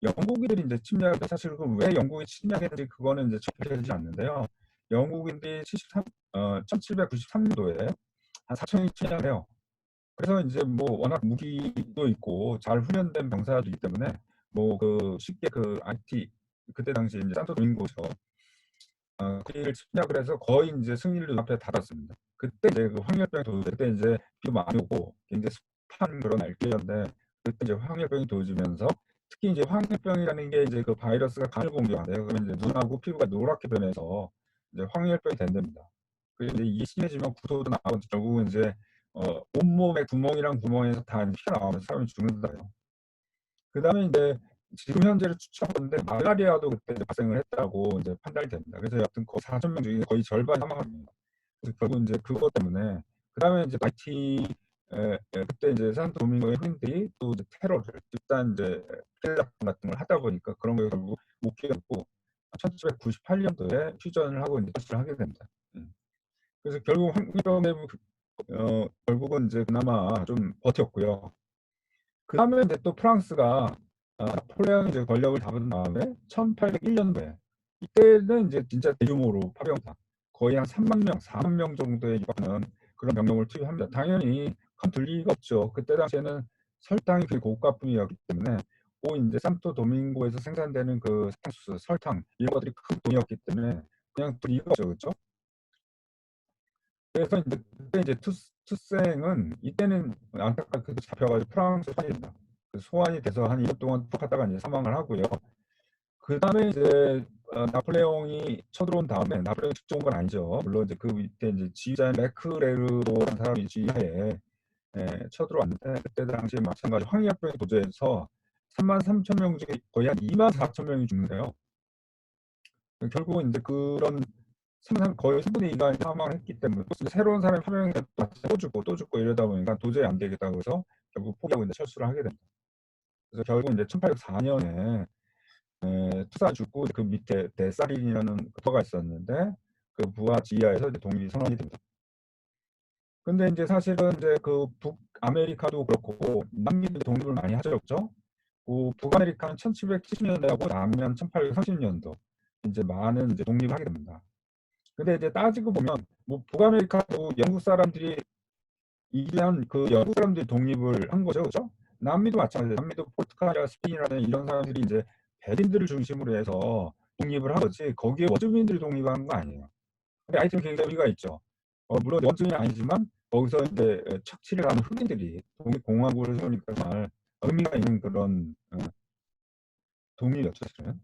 영국인들이 이제 침략을 사실 왜 영국이 침략했는지 그거는 이제 적혀지지 않는데요. 영국인들이 1793년도에 한 4천이 침략을 해요. 그래서 이제 뭐 워낙 무기도 있고 잘 훈련된 병사들이기 때문에 뭐 그 쉽게 그 IT 그때 당시 이제 산토 도밍고에서 거기를 침략을 해서 거의 이제 승리를 눈앞에 달았습니다. 그때 이제 그 황열병이 도지 그때 이제 비도 많이 오고 굉장히 습한 그런 날씨였는데 그때 이제 황열병이 도지면서 특히 이제 황열병이라는 게 이제 그 바이러스가 간을 공격하는데요. 그러면 이제 눈하고 피부가 노랗게 변해서 이제 황열병이 된답니다. 그리고 이제 이게 심해지면 구토도 나고 결국은 이제 온몸에 구멍이랑 구멍에서 다 피가 나오면서 사람이 죽는다요. 그다음에 이제 지금 현재를 추정하는데 말라리아도 그때 이제 발생을 했다고 이제 판단이 됩니다. 그래서 여튼 거의 4천 명 중에 거의 절반이 사망합니다. 그래서 결국 이제 그것 때문에 그다음에 이제 하이티 그때 이제 산토도밍고의 흑인들이 또 이제 테러를 집단 이제 킬러 같은 걸 하다 보니까 그런 거에 결국 못 끼었고 1798년도에 휴전을 하고 이제 철수를 하게 됩니다. 그래서 결국 황병의 결국은 이제 그나마 좀 버텼고요. 그다음에 이제 또 프랑스가 나폴레옹이 이제 권력을 잡은 다음에 1801년도에 이때는 이제 진짜 대규모로 파병다. 거의 한 3만 명, 4만 명 정도에 육박하는 그런 병력을 투입합니다. 당연히 컨트럴 리가 없죠. 그때 당시에는 설탕이 되게 고가품이었기 때문에 이제 산토 도밍고에서 생산되는 그 사탕수수, 설탕 이런 것들이 큰 돈이었기 때문에 그냥 리가 없죠, 그렇죠? 그래서 이제 그때 이제 투생은 이때는 안타깝게도 잡혀가지고 프랑스 소환이 됩니다. 소환이 돼서 한 2년 동안 하다가 이제 사망을 하고요. 그 다음에 이제 나폴레옹이 쳐들어온 다음에 나폴레옹이 직접 온 건 아니죠. 물론 이제 그 밑에 이제 지휘자인 레크레르로라는 사람이 지휘하에 쳐들어왔는데 그때 당시에 마찬가지 황해병이 도제해서 3만 3천 명 중에 거의 한 2만 4천 명이 죽는데요. 결국은 이제 그런 거의 3분의 2가 사망을 했기 때문에 새로운 사람이 파병이 또 죽고 이러다 보니까 도저히 안 되겠다고 해서 결국 포기하고 이제 철수를 하게 됩니다. 그래서 결국 이제 1804년에 투사 죽고 그 밑에 데사린이라는 부하가 있었는데 그 부하 지하에서 이제 독립이 선언이 됩니다. 근데 이제 사실은 이제 그 북아메리카도 그렇고 남미도 독립을 많이 하셨죠. 그 북아메리카는 1770년대하고 남미는 1830년도 이제 많은 이제 독립을 하게 됩니다. 근데 이제 따지고 보면 뭐 북아메리카도 영국 사람들이 이란 그 영국 사람들이 독립을 한 거죠, 그렇죠? 남미도 마찬가지예요. 남미도 포르투갈이나 스페인이라는 이런 사람들이 이제 백인들을 중심으로 해서 독립을 한 거지 거기에 원주민들이 독립한 거 아니에요. 근데 하여튼 굉장히 의미가 있죠. 물론 원주민은 아니지만 거기서 이제 착취를 하는 흑인들이 독립공화국을 세우니까 정말 의미가 있는 그런 독립이었죠, 사실은.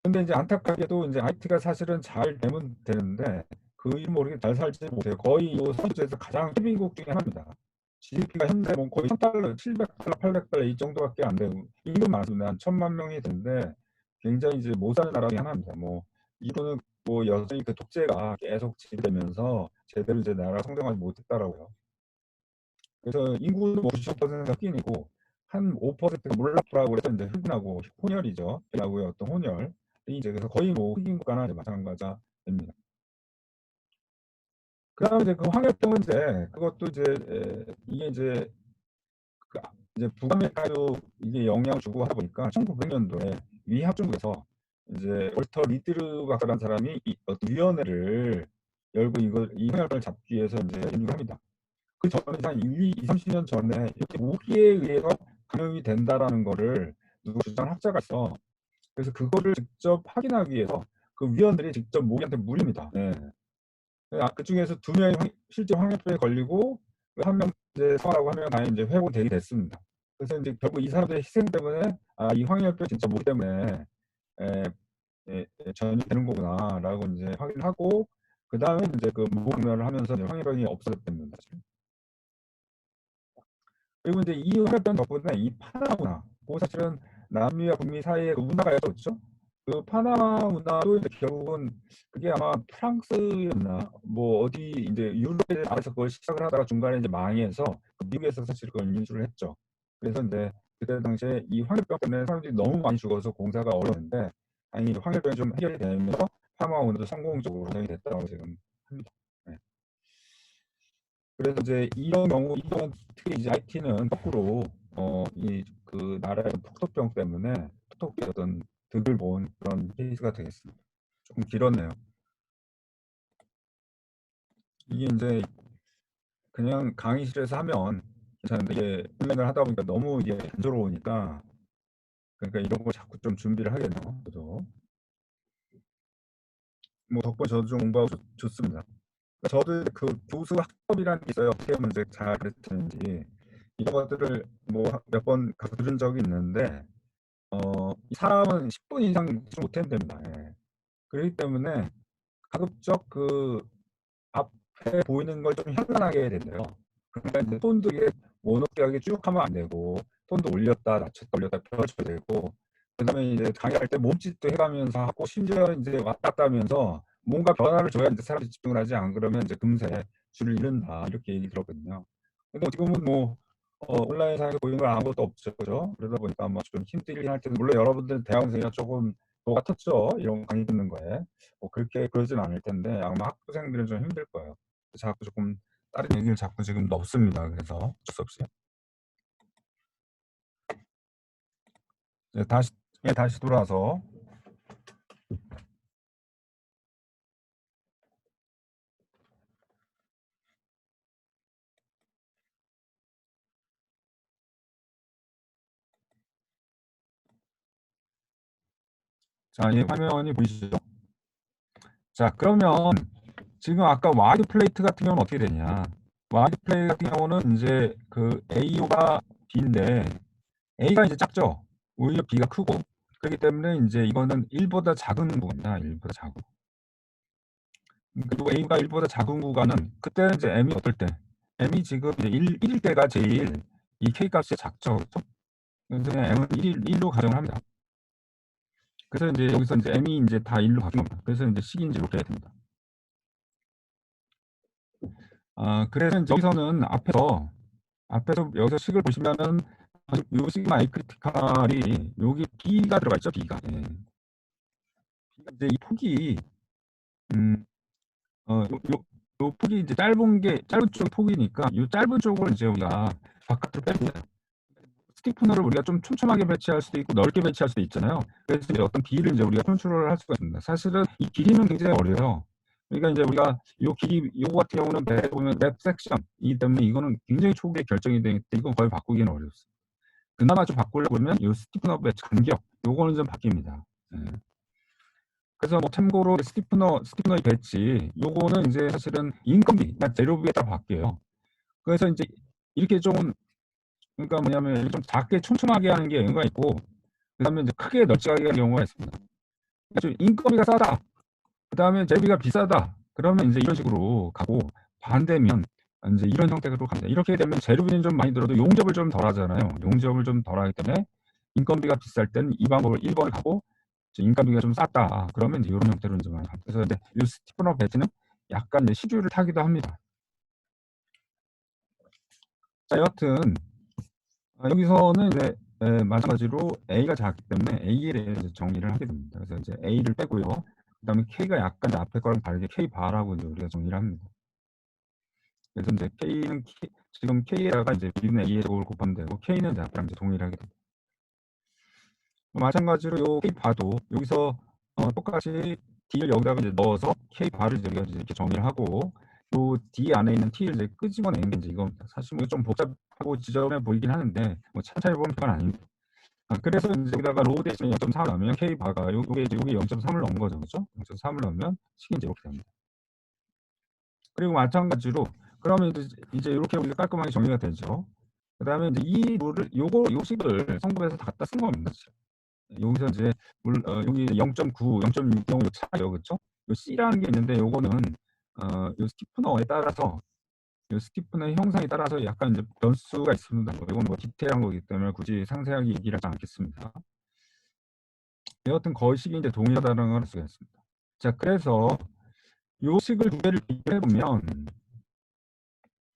근데 이제 안타깝게도 이제 IT가 사실은 잘 되면 되는데 그 이름 모르게 잘 살지 못해요. 거의 이 선주에서 가장 헤비국 중에 하나입니다. GDP가 현재 뭐 거의 1000달러, 700달러, 800달러 이 정도밖에 안 되고 인구 많습니다. 한 1000만 명이 되는데 굉장히 이제 못 사는 나라 중에 하나입니다. 뭐 이거는 뭐 여전히 그 독재가 계속 지배되면서 제대로 이제 나라가 성장하지 못했다라고요. 그래서 인구는 뭐 90%가 흑인이고 한 5%가 몰락부라고 해서 이제 흑인하고 혼혈이죠. 흑인하고의 어떤 혼혈. 이제 그래서 거의 뭐 흑인 국가나 이제 마찬가지가 됩니다. 그다음에 이제 그 황열병은 이제 그것도 이제 이게 이제 이제 북아메리카도 이게 영향을 주고 하다 보니까 1900년도에 미 합중국에서 이제 월터 리드르 박사라는 사람이 어떤 위원회를 열고 이 황열병을 잡기 위해서 이제 연구를 합니다. 그 전에 한 30년 전에 이렇게 모기에 의해서 감염이 된다라는 거를 누구 주장한 학자가 있어. 그래서 그거를 직접 확인하기 위해서 그 위원들이 직접 모기한테 물립니다. 네. 그 중에서 2명이 실제 황열병에 걸리고 한 명 이제 성하라고 하면 다행히 이제 회복되게 됐습니다. 그래서 이제 결국 이 사람들의 희생 때문에 이 황열병 진짜 뭐 때문에 에, 전이 되는 거구나라고 이제 확인하고 그 다음에 이제 그 무공멸을 하면서 황열병이 없어졌답니다. 그리고 이제 이 황열병 덕분에 이 파나마 그 사실은 남미와 북미 사이에 그 문화가 있었죠. 그 파나마 문화도 이제 결국은 그게 아마 프랑스였나 뭐 어디 이제 유럽에 나와서 그걸 시작을 하다가 중간에 이제 망해서 미국에서 사실 그걸 인수를 했죠. 그래서 이제 그때 당시에 이 황열병 때문에 사람들이 너무 많이 죽어서 공사가 어려웠는데 다행히 황열병이 좀 해결이 되면서 파나마 문화도 성공적으로 진행이 됐다고 지금 합니다. 네. 그래서 이제 이런 경우 이번 특히 이제 IT는 거꾸로 이 그 나라의 톡톡병 때문에 톡톡의 어떤 득을 본 그런 케이스가 되겠습니다. 조금 길었네요. 이게 이제 그냥 강의실에서 하면 괜찮은데 이게 훈련을 하다 보니까 너무 이게 단조로우니까 그러니까 이런 거 자꾸 좀 준비를 하겠네요. 저도 뭐 덕분에 저도 좀 공부하고 좋습니다. 저도 그 교수 학법이라는 게 있어요. 어떻게 하면 이제 잘 가르치는지 이런 것들을 뭐 몇 번 들은 적이 있는데 이 사람은 10분 이상 못한답니다. 예. 그렇기 때문에 가급적 그 앞에 보이는 걸 좀 현란하게 해야 된대요. 그러니까 이제 톤도 이게 모노키하게 쭉 하면 안 되고 톤도 올렸다 낮췄다 올렸다 펴줘야 되고 그다음에 이제 강의할 때 몸짓도 해가면서 하고 심지어 이제 왔다 갔다 하면서 뭔가 변화를 줘야 이제 사람들이 집중을 하지 안 그러면 이제 금세 줄을 잃는다 이렇게 얘기 들었거든요. 근데 어떻게 보면 뭐 온라인상에서 보이는 건 아무것도 없죠, 그죠? 그러다 보니까 아마 좀 힘들긴 할 텐데 물론 여러분들 대학생이라 조금 뭐 같았죠, 이런 강의 듣는 거에 뭐 그렇게 그러진 않을 텐데 아마 학부생들은 좀 힘들 거예요. 자꾸 조금 다른 얘기를 자꾸 지금 넣습니다. 그래서 어쩔 수 없이 다시 돌아와서 자, 이 화면이 보이시죠? 자, 그러면 지금 아까 와이드 플레이트 같은 경우는 어떻게 되냐? 와이드 플레이트 같은 경우는 이제 그 A가 B인데 A가 이제 작죠. 오히려 B가 크고 그렇기 때문에 이제 이거는 1보다 작은 구간이다. 1보다 작은. 그리고 A가 1보다 작은 구간은 그때 이제 M이 어떨 때? M이 지금 이제 1일 때가 제일 이 K 값이 작죠. 그렇죠? 그래서 그냥 M은 1로 가정을 합니다. 그래서 이제 여기서 이제 M이 이제 다 1로 바뀐 겁니다. 그래서 이제 식인지 이렇게 해야 됩니다. 그래서 이제 여기서는 앞에서 여기서 식을 보시면은 요 시그마 A 크리티컬이 여기 B가 들어가 있죠. B가. 예. 이제 이 폭이 요 폭이 이제 짧은 쪽 폭이니까 이 짧은 쪽을 이제 우리가 바깥으로 빼고 스티프너를 우리가 좀 촘촘하게 배치할 수도 있고 넓게 배치할 수도 있잖아요. 그래서 이제 어떤 비를 이제 우리가 컨트롤을 할 수가 있습니다. 사실은 이 길이는 굉장히 어려요. 그러니까 이제 우리가 요 길이 요거 같은 경우는 맵 보면 맵 섹션이기 때문에 이거는 굉장히 초기에 결정이 되기 때문에 이건 거의 바꾸기는 어렵습니다. 그나마 좀 바꾸려고 그러면 요 스티프너 배치 간격 요거는 좀 바뀝니다. 예. 그래서 뭐 참고로 스티프너의 배치 요거는 이제 사실은 인건비, 그러니까 재료비에 따라 바뀌어요. 그래서 이제 이렇게 좀 그러니까 뭐냐면 좀 작게 촘촘하게 하는 게 의미가 있고 그다음에 이제 크게 널찍하게 하는 경우가 있습니다. 그러니까 인건비가 싸다. 그다음에 재료비가 비싸다. 그러면 이제 이런 식으로 가고 반대면 이제 이런 형태로 갑니다. 이렇게 되면 재료비는 좀 많이 들어도 용접을 좀 덜 하잖아요. 용접을 좀 덜 하기 때문에 인건비가 비쌀 때는 이 방법을 1번을 가고 인건비가 좀 쌌다. 그러면 이제 이런 형태로 이제 많이 갑니다. 그래서 이제 이 스티프너 배치는 약간 이제 시주를 타기도 합니다. 자, 여하튼 여기서는 이제 마찬가지로 A가 작기 때문에 A에 대해서 정리를 하게 됩니다. 그래서 이제 A를 빼고요. 그다음에 K가 약간 앞에 거랑 다르게 K 바라고 이제 우리가 정리를 합니다. 그래서 이제 K는 지금 K에다가 이제 B는 A의 제곱을 곱하면 되고 K는 약간 이제 동일하게 됩니다. 마찬가지로 요 K 바도 여기서 똑같이 D를 여기다가 이제 넣어서 K 바를 이제 우리가 이렇게 정리를 하고 요 D 안에 있는 T를 이제 끄집어내는 게 이제 이겁니다. 사실 뭐 좀 복잡하고 지저분해 보이긴 하는데 뭐 천천히 보면 그건 아닙니다. 그래서 이제 여기다가 로우 대신에 0.4를 넣으면 K 바가 요게 0.3을 넣은 거죠. 그렇죠? 0.3을 넣으면 식이 이제 이렇게 됩니다. 그리고 마찬가지로 그러면 이제 이렇게 우리가 깔끔하게 정리가 되죠. 그다음에 이제 이 룰을 요식을 성분에서 다 갖다 쓴 겁니다. 여기서 이제 여기 0.9, 0.6 차이요, 그렇죠? 요 C라는 게 있는데 요거는 요 스티프너에 따라서 요 스티프너의 형상에 따라서 약간 이제 변수가 있습니다. 이건 뭐 디테일한 거기 때문에 굳이 상세하게 얘기를 하지 않겠습니다. 여하튼 거식이 이제 동일하다는 걸 알 수가 있습니다. 자, 그래서 요 식을 두 개를 비교해 보면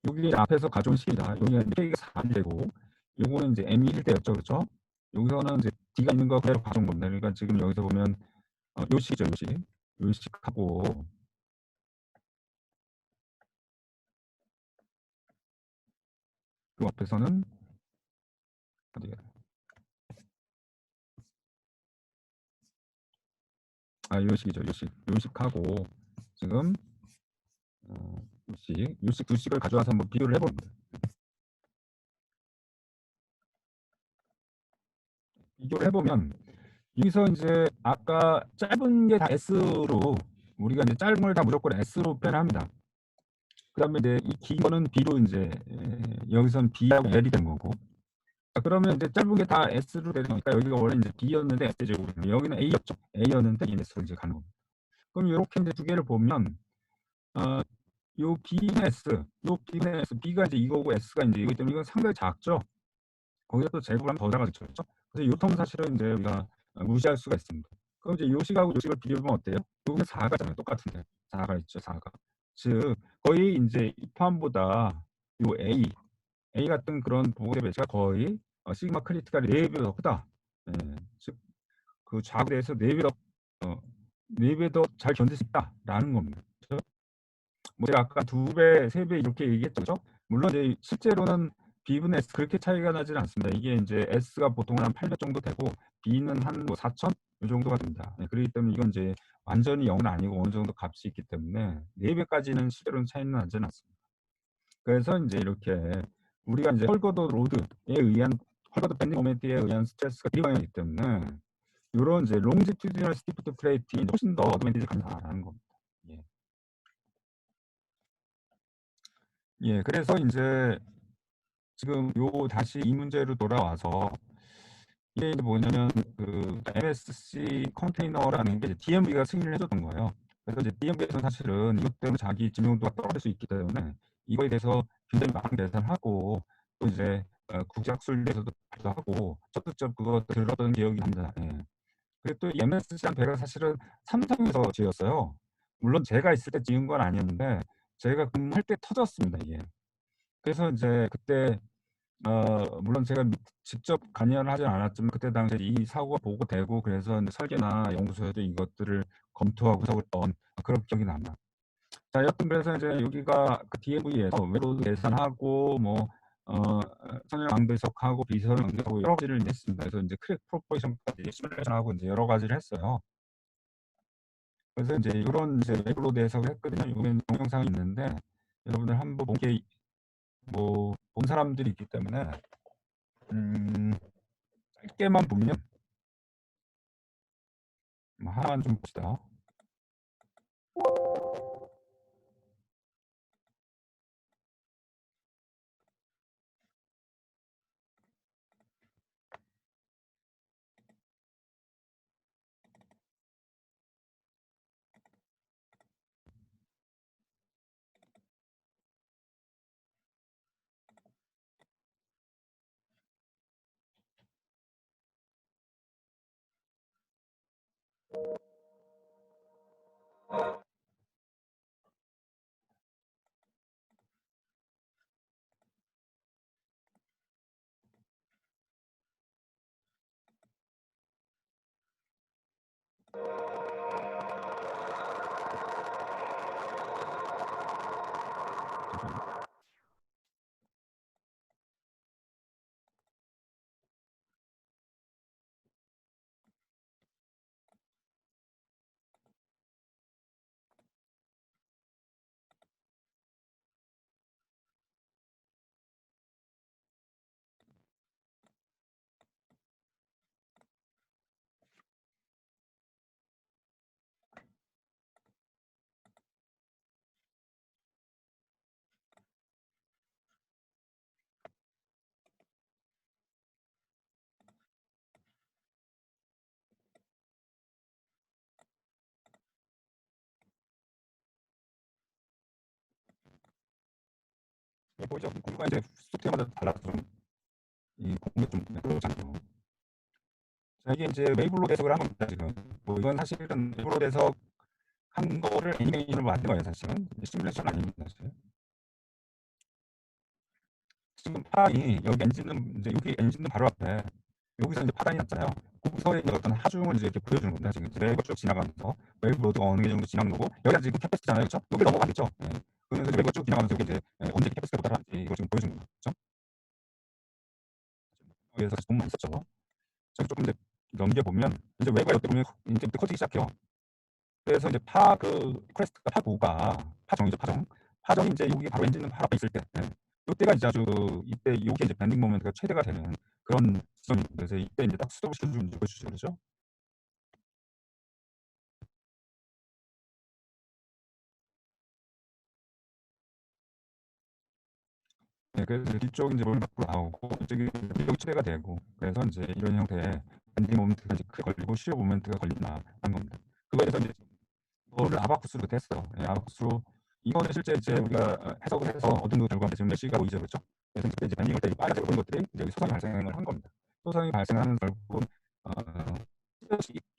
여기 앞에서 가져온 식이다. 여기가 K가 4이 되고 요거는 이제 M이 1대였죠, 그렇죠? 여기서는 이제 D가 있는 거 그대로 가져온 겁니다. 그러니까 지금 여기서 보면 요 식이죠, 요 식하고 그 앞에서는 어디가 요식이죠, 요식하고 지금 요식 두 식을 가져와서 한번 비교를 해봅니다. 비교를 해보면 여기서 이제 아까 짧은 게 다 S로 우리가 이제 짧은 걸 다 무조건 S로 표현합니다. 그다음에 이제 이 긴 거는 B로 이제 여기선 B하고 L이 된 거고. 그러면 이제 짧은 게 다 S로 되는 거니까 여기가 원래 이제 B였는데 S 제곱이고 여기는 A였죠. A였는데 S로 이제 가는 겁니다. 그럼 이렇게 이제 두 개를 보면 요 B는 S, 요 B는 S, B가 이제 이거고 S가 이제 이거기 때문에 이건 상당히 작죠. 거기다 또 제곱을 하면 더 작아졌죠. 그렇죠? 그래서 요 텀 사실은 이제 우리가 무시할 수가 있습니다. 그럼 이제 요식하고 요식을 비교해보면 어때요? 요거는 4가잖아요. 똑같은데 4가 있죠. 4가. 즉 거의 이제 입함보다 요 A 같은 그런 보고대 배치가 거의 시그마 크리티컬이 4배 더 크다. 예, 즉 그 좌우에 대해서 4배 더 4배 더 잘 견딜 수 있다라는 겁니다. 그렇죠? 뭐 제가 아까 2배, 3배 이렇게 얘기했죠. 그렇죠? 물론 이제 실제로는 B분의 S 그렇게 차이가 나지는 않습니다. 이게 이제 S가 보통 한 800 정도 되고 B는 한 뭐 4,000 이 정도가 됩니다. 네, 그렇기 때문에 이건 이제 완전히 0은 아니고 어느 정도 값이 있기 때문에 4배까지는 실제로는 차이는 나지는 않습니다. 그래서 이제 이렇게 우리가 이제 헐거드 로드에 의한 헐거드 밴딩 모멘트에 의한 스트레스가 비방향이기 때문에 이런 이제 롱지튜디널 스티프트 플레이팅이 훨씬 더 어드밴티지 간다라는 겁니다. 예. 예, 그래서 이제 지금 다시 이 문제로 돌아와서 이게 이제 뭐냐면 그 MSC 컨테이너라는 게 DMV가 승인을 해줬던 거예요. 그래서 이제 DMV에서는 사실은 이것 때문에 자기 지명도가 떨어질 수 있기 때문에 이거에 대해서 굉장히 많은 계산을 하고 또 이제 국제학술에서도 발표하고 적극적 그거 들었던 기억이 납니다. 예. 그리고 또 MSC란 배가 사실은 삼성에서 지었어요. 물론 제가 있을 때 지은 건 아니었는데 제가 근무할 때 터졌습니다, 이게. 그래서 이제 그때 물론 제가 직접 관여를 하진 않았지만 그때 당시에 이 사고가 보고되고 그래서 설계나 연구소에도 이것들을 검토하고 했던 그런 기억이 납니다. 자, 여튼 그래서 이제 여기가 그 DMV에서 외로도 계산하고 뭐 선형 방배석하고 비선형 방배석하고 여러 가지를 했습니다. 그래서 이제 크랙 프로포션까지 시뮬레이션하고 이제 여러 가지를 했어요. 그래서 이제 이런 이제 외로도 해석을 했거든요. 이번엔 동영상이 있는데 여러분들 한번 본게 뭐 본 사람들이 있기 때문에 짧게만 보면 하나만 좀 봅시다. 보이죠? 공유가 이제 소프트웨어마다 달라서 이 공유 좀 그렇잖아요. 자, 이게 이제 웨이블로 해석을 한 겁니다, 지금. 뭐 이건 사실은 웨이블로 해석한 거를 애니메이션으로 만든 거예요, 사실은. 시뮬레이션 아닙니다, 사실. 지금 파단이 여기 엔진은 이제 여기 엔진은 바로 앞에 여기서 이제 파단이 났잖아요. 거기서의 어떤 하중을 이제 이렇게 보여주는 겁니다. 지금 웨이브 쭉 지나가면서 웨이브 로드가 어느 정도 지나는 거고 여기가 지금 캐패시티잖아요, 그렇죠? 여기 넘어가겠죠. 예. 그러면서 웨이브 쭉 지나가면서 여기 이제 언제 캐패시티가 도달하는지 이걸 지금 보여주는 거죠, 그렇죠? 그래서 돈 많이 썼죠. 자, 조금 이제 넘겨보면 이제 웨이브가 이렇게 보면 이제 커지기 시작해요. 그래서 이제 크레스트가 파구가 파정이죠, 파정. 파정이 이제 여기 바로 엔진은 바로 앞에 있을 때, 예. 이때가 이제 아주 이때 요게 이제 밴딩 모멘트가 최대가 되는 그런 지점입니다. 그래서 이때 이제 딱 스톱을 시켜주면 보여주죠, 그렇죠? 네, 그래서 뒤쪽 이제 롤 밖으로 나오고 이쪽이 여기 최대가 되고 그래서 이제 이런 형태의 밴딩 모멘트가 이제 크게 걸리고 쉬어 모멘트가 걸린다 한 겁니다. 그거에 대해서 이제 이거를 아바쿠스로 했어요. 예, 아바쿠스로 이거는 실제 이제 우리가 해석을 해서 얻은 그 결과인데 지금 메시가 보이죠, 그렇죠? 그래서 이제 밴딩을 때 빨간색 보는 것들이 이제 소상이 발생을 한 겁니다. 소상이 발생하는 결국은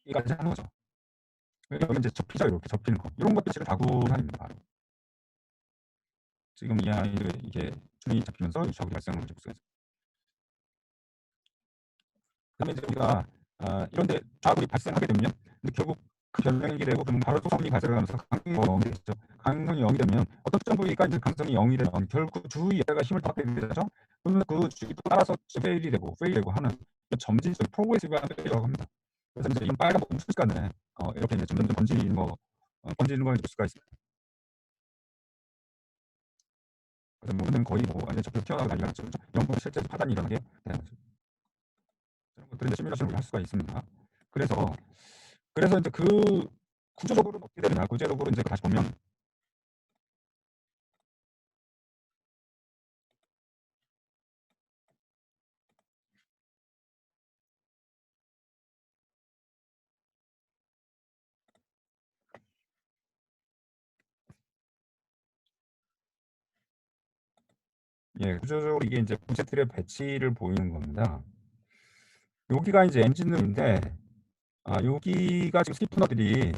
이까지 하는 거죠. 여기 이제 접히죠, 이렇게 접히는 거. 이런 것도 지금 다구산입니다. 바로. 지금 이 아이를 이게 줄이 잡히면서 좌굴이 발생하는 걸 볼 수가 있어요. 그다음에 이제 우리가 이런데 좌굴이 발생하게 되면 근데 결국 그 변경이 되고 그럼 바로 소상이 발생하면서 강성이 0이 되죠. 강성이 0이 되면 어떤 특정 부위가 이제 강성이 0이 되면 결국 주위에다가 힘을 더 받게 되죠. 그러면 그 주위에 따라서 페일이 되고 하는 점진적 프로그레시브한 페일이라고 합니다. 그래서 이제 이 빨간 부분 순식간에 이렇게 이제 점점 번지는 걸 볼 수가 있습니다. 그래서 뭐 거의 뭐 완전 접혀 튀어나오고 난리가 났죠. 이런 거 실제 파단이 일어나게 되는 거죠. 그런 것들을 이제 시뮬레이션을 할 수가 있습니다. 그래서 이제 그 구조적으로 어떻게 되느냐, 구조적으로 이제 다시 보면 예, 구조적으로 이게 이제 부재틀의 배치를 보이는 겁니다. 여기가 이제 엔진룸인데 여기가 지금 스티프너들이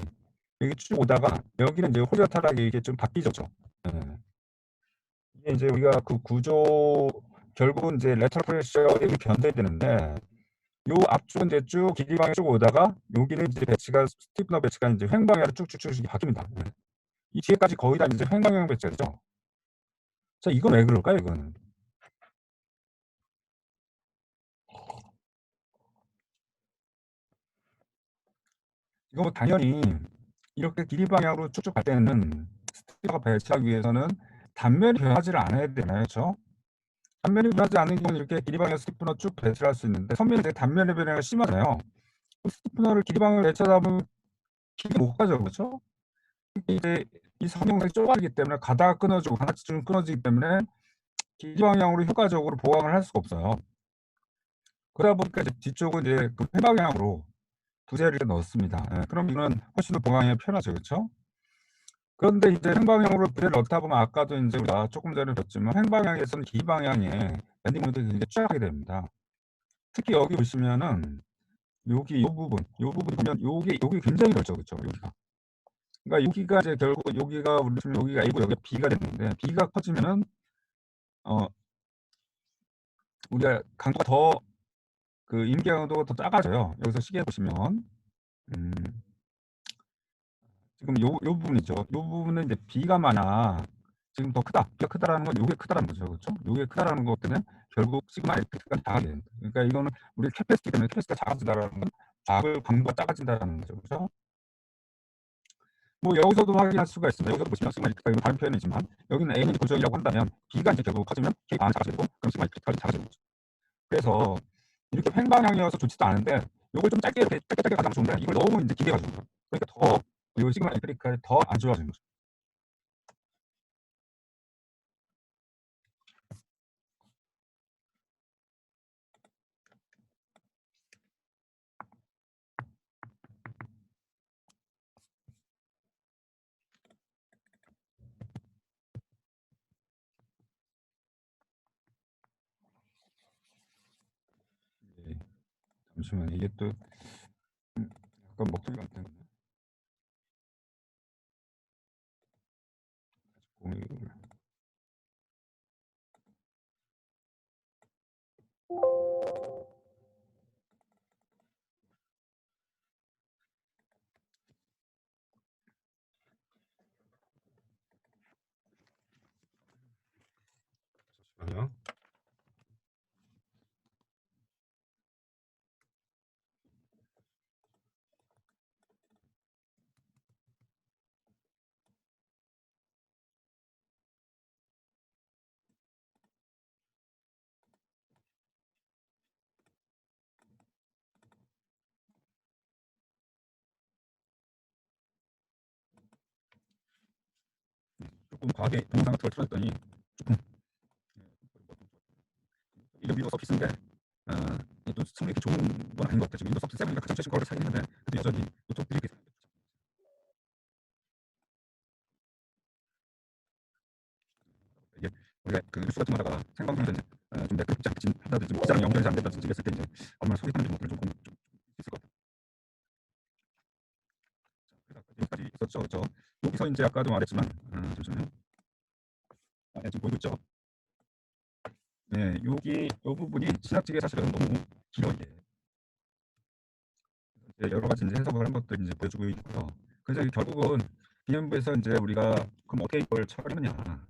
여기 쭉 오다가 여기는 이제 호리어타락이 이게 좀 바뀌죠. 예. 이게 이제 우리가 그 구조 결국은 이제 레터럴 프레셔에 견뎌야 되는데 요 앞쪽은 이제 쭉 길이 방향 쭉 오다가 여기는 이제 배치가 스티프너 배치가 이제 횡방향으로 쭉쭉쭉 바뀝니다. 예. 이 뒤에까지 거의 다 이제 횡방향 배치가 되죠. 자, 이건 왜 그럴까요, 이거는? 이거 뭐 당연히 이렇게 길이 방향으로 쭉쭉 갈 때는 스티커 배치하기 위해서는 단면이 변하지를 않아야 되나요, 그렇죠? 단면이 변하지 않는 경우는 이렇게 길이 방향 스티프너 쭉 배치를 할 수 있는데 선면이 되게 단면의 변화가 심하잖아요. 스티프너를 길이 방향으로 배치하다 보면 길게 못 가죠, 그렇죠? 이제 이 선형이 좁아지기 때문에 가다가 끊어지고 하나쯤 끊어지기 때문에 길이 방향으로 효과적으로 보강을 할 수가 없어요. 그러다 보니까 이제 뒤쪽은 이제 그 회방향으로 부재를 넣습니다. 예, 그럼 이건 훨씬 더 보강이 편하죠, 그렇죠? 그런데 이제 횡방향으로 부재를 넣다 보면 아까도 이제 우리가 조금 전에 봤지만 횡방향에서는 기방향에 밴딩 모드가 굉장히 취약하게 됩니다. 특히 여기 보시면은 여기 요 부분 보면 요게 굉장히 넓죠, 그렇죠? 여기가. 그러니까 여기가 이제 결국 여기가 우리 지금 여기가 A고 여기가 B가 됐는데 B가 커지면은 어 우리가 강도가 더 그 임계강도가 더 작아져요. 여기서 시계 보시면 음, 지금 요 부분이죠. 요 부분은 이제 B가 많아 지금 더 크다. B가 크다라는 건 요게 크다라는 거죠, 그렇죠? 요게 크다라는 것 때문에 결국 시그마 F가 작아게 됩니다. 그러니까 이거는 우리 캐패시티 때문에 캐패시티가 작아진다라는 건 좌글 강도가 작아진다라는 거죠, 그렇죠? 뭐 여기서도 확인할 수가 있습니다. 여기서 보시면 시그마 F가 이거 다른 표현이지만 여기는 A는 고정이라고 한다면 B가 이제 결국 커지면 K가 작아지고 그럼 시그마 F가 작아지는 거죠. 그래서 이렇게 횡방향이어서 좋지도 않은데 요걸 좀 짧게 가장 좋은데 이걸 너무 이제 길게 가지고 그러니까 더 요 시그마 F가 더 안 좋아지는 거죠. 잠시만요. 이게 또 약간 먹소리가 안 되는데. 공유를. 잠시만요. 조금 과하게 동영상 같은 걸 틀어줬더니 조금 이게 윈도우스 오피스인데 이게 또 성능이 좋은 건 아닌 것 같아요. 지금 윈도우스 오피스 7이가 가장 최신 거를 사긴 했는데 근데 여전히 노트북들이 이게 원래 그 뉴스 같은 거 하다가 생방송에서 이제 좀 매끄럽지 않긴 하다든지 뭐 기장이 연결이 안 된다든지 이랬을 때 이제 얼마나 소리 타는지 뭐 그런 좀 있을 것 같아요. 자, 그래서 여기까지 있었죠. 그렇죠? 여기서 이제 아까도 말했지만 잠시만요. 지금 보이고 있죠? 네, 여기 요 부분이 신학직에 사실은 너무 길어요. 이게. 이제 여러 가지 이제 해석을 한 것들 이제 보여주고 있고요. 그래서 결국은 기념부에서 이제 우리가 그럼 어떻게 이걸 처리하느냐.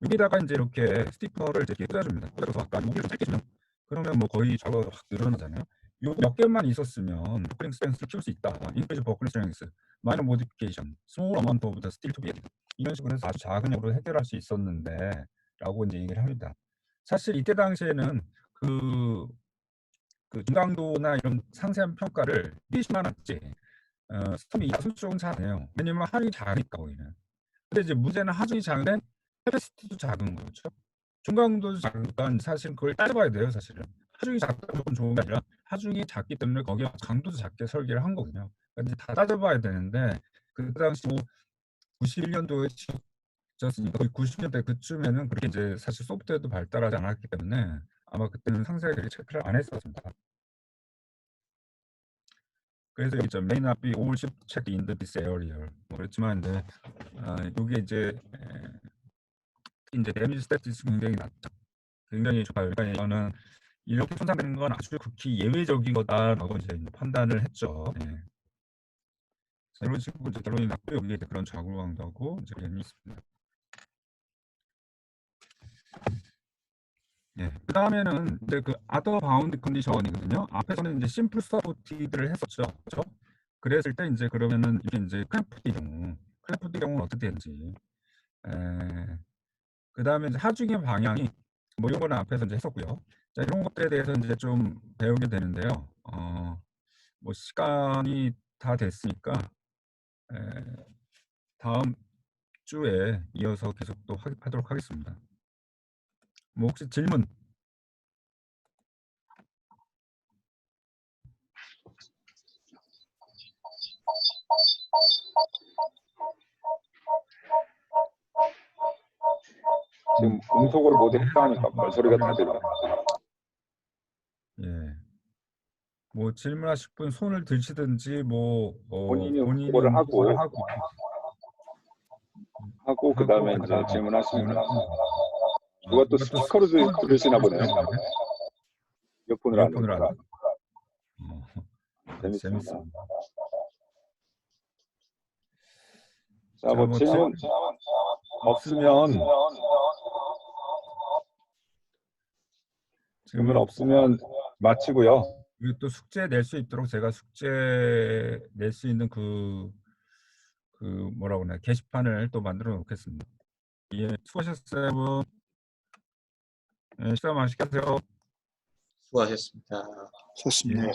여기다가 이제 이렇게 스티커를 이렇게 꽂아줍니다. 꽂아서 아까 여기를 짧게 주면 그러면 뭐 거의 작업이 확 늘어나잖아요. 요 몇 개만 있었으면 버클링 스트렝스를 키울 수 있다. 인크리즈 버클링 스트렝스, 마이너 모디피케이션, 스몰 어마운트 오브 더 스틸 투 비 이런 식으로 해서 아주 작은 양으로 해결할 수 있었는데 라고 이제 얘기를 합니다. 사실 이때 당시에는 그 중강도나 이런 상세한 평가를 미리만 않지 스톰이 야수 쪽은 잘 안 해요. 왜냐면 하중이 작으니까 거기는. 근데 이제 문제는 하중이 작은데 캐패시티도 작은 거죠. 중강도도 작으니까 사실 그걸 따져봐야 돼요. 사실은 하중이 작다고 무조건 좋은 게 아니라 하중이 작기 때문에 거기에 강도도 작게 설계를 한 거거든요. 그러니까 이제 다 따져봐야 되는데 그 당시 뭐 91년도에 지었으니까 거의 90년대 그쯤에는 그렇게 이제 사실 소프트웨어도 발달하지 않았기 때문에 아마 그때는 상세하게 체크를 안 했었습니다. 그래서 여기 있죠. May not be all ship checked in this area. 뭐 그렇지만 이제 이게 이제 데미지 스태티스 굉장히 낮다. 굉장히 좋아요. 그러니까 이거는 이렇게 손상되는 건 아주 극히 예외적인 거다라고 이제 판단을 했죠. 네. 이런 식으로 이제 결론이 났고 여기에 그런 좌우광도 하고 이제 의미 있습니다. 네. 그 다음에는 이제 그 아더 바운드 컨디션이거든요. 앞에서는 이제 심플 서포티드를 했었죠. 그렇죠? 그랬을 때 이제 그러면은 이게 이제 크래프트 경우는 어떻게 되는지. 그 다음에 이제 하중의 방향이 뭐 이런 거는 앞에서 이제 했었고요. 자, 이런 것들에 대해서 이제 좀 배우게 되는데요. 뭐 시간이 다 됐으니까 다음 주에 이어서 계속 또 하도록 하겠습니다. 뭐 혹시 질문? 지금 음속을 모두 했다니까 벌소리가 다 들려. 예. 뭐 질문하실 분 손을 들시든지 뭐 본인이 본인이 그거를 응모를 하고 그 다음에 이제 그다음에 질문하시면 질문을 돼요. 아, 누가 또 누가 또 스피커로 들으시나 보네요. 이어폰을 안 이어폰을 안 넣으니까. 재밌습니다. 재밌습니다. 자, 자, 뭐 뭐 질문 없으면 마치고요. 그리고 또 숙제 낼 수 있도록 제가 숙제 낼 수 있는 그 뭐라고 하나 게시판을 또 만들어 놓겠습니다. 예, 수고하셨어요. 예, 식사 맛있게 하세요. 수고하셨습니다. 예.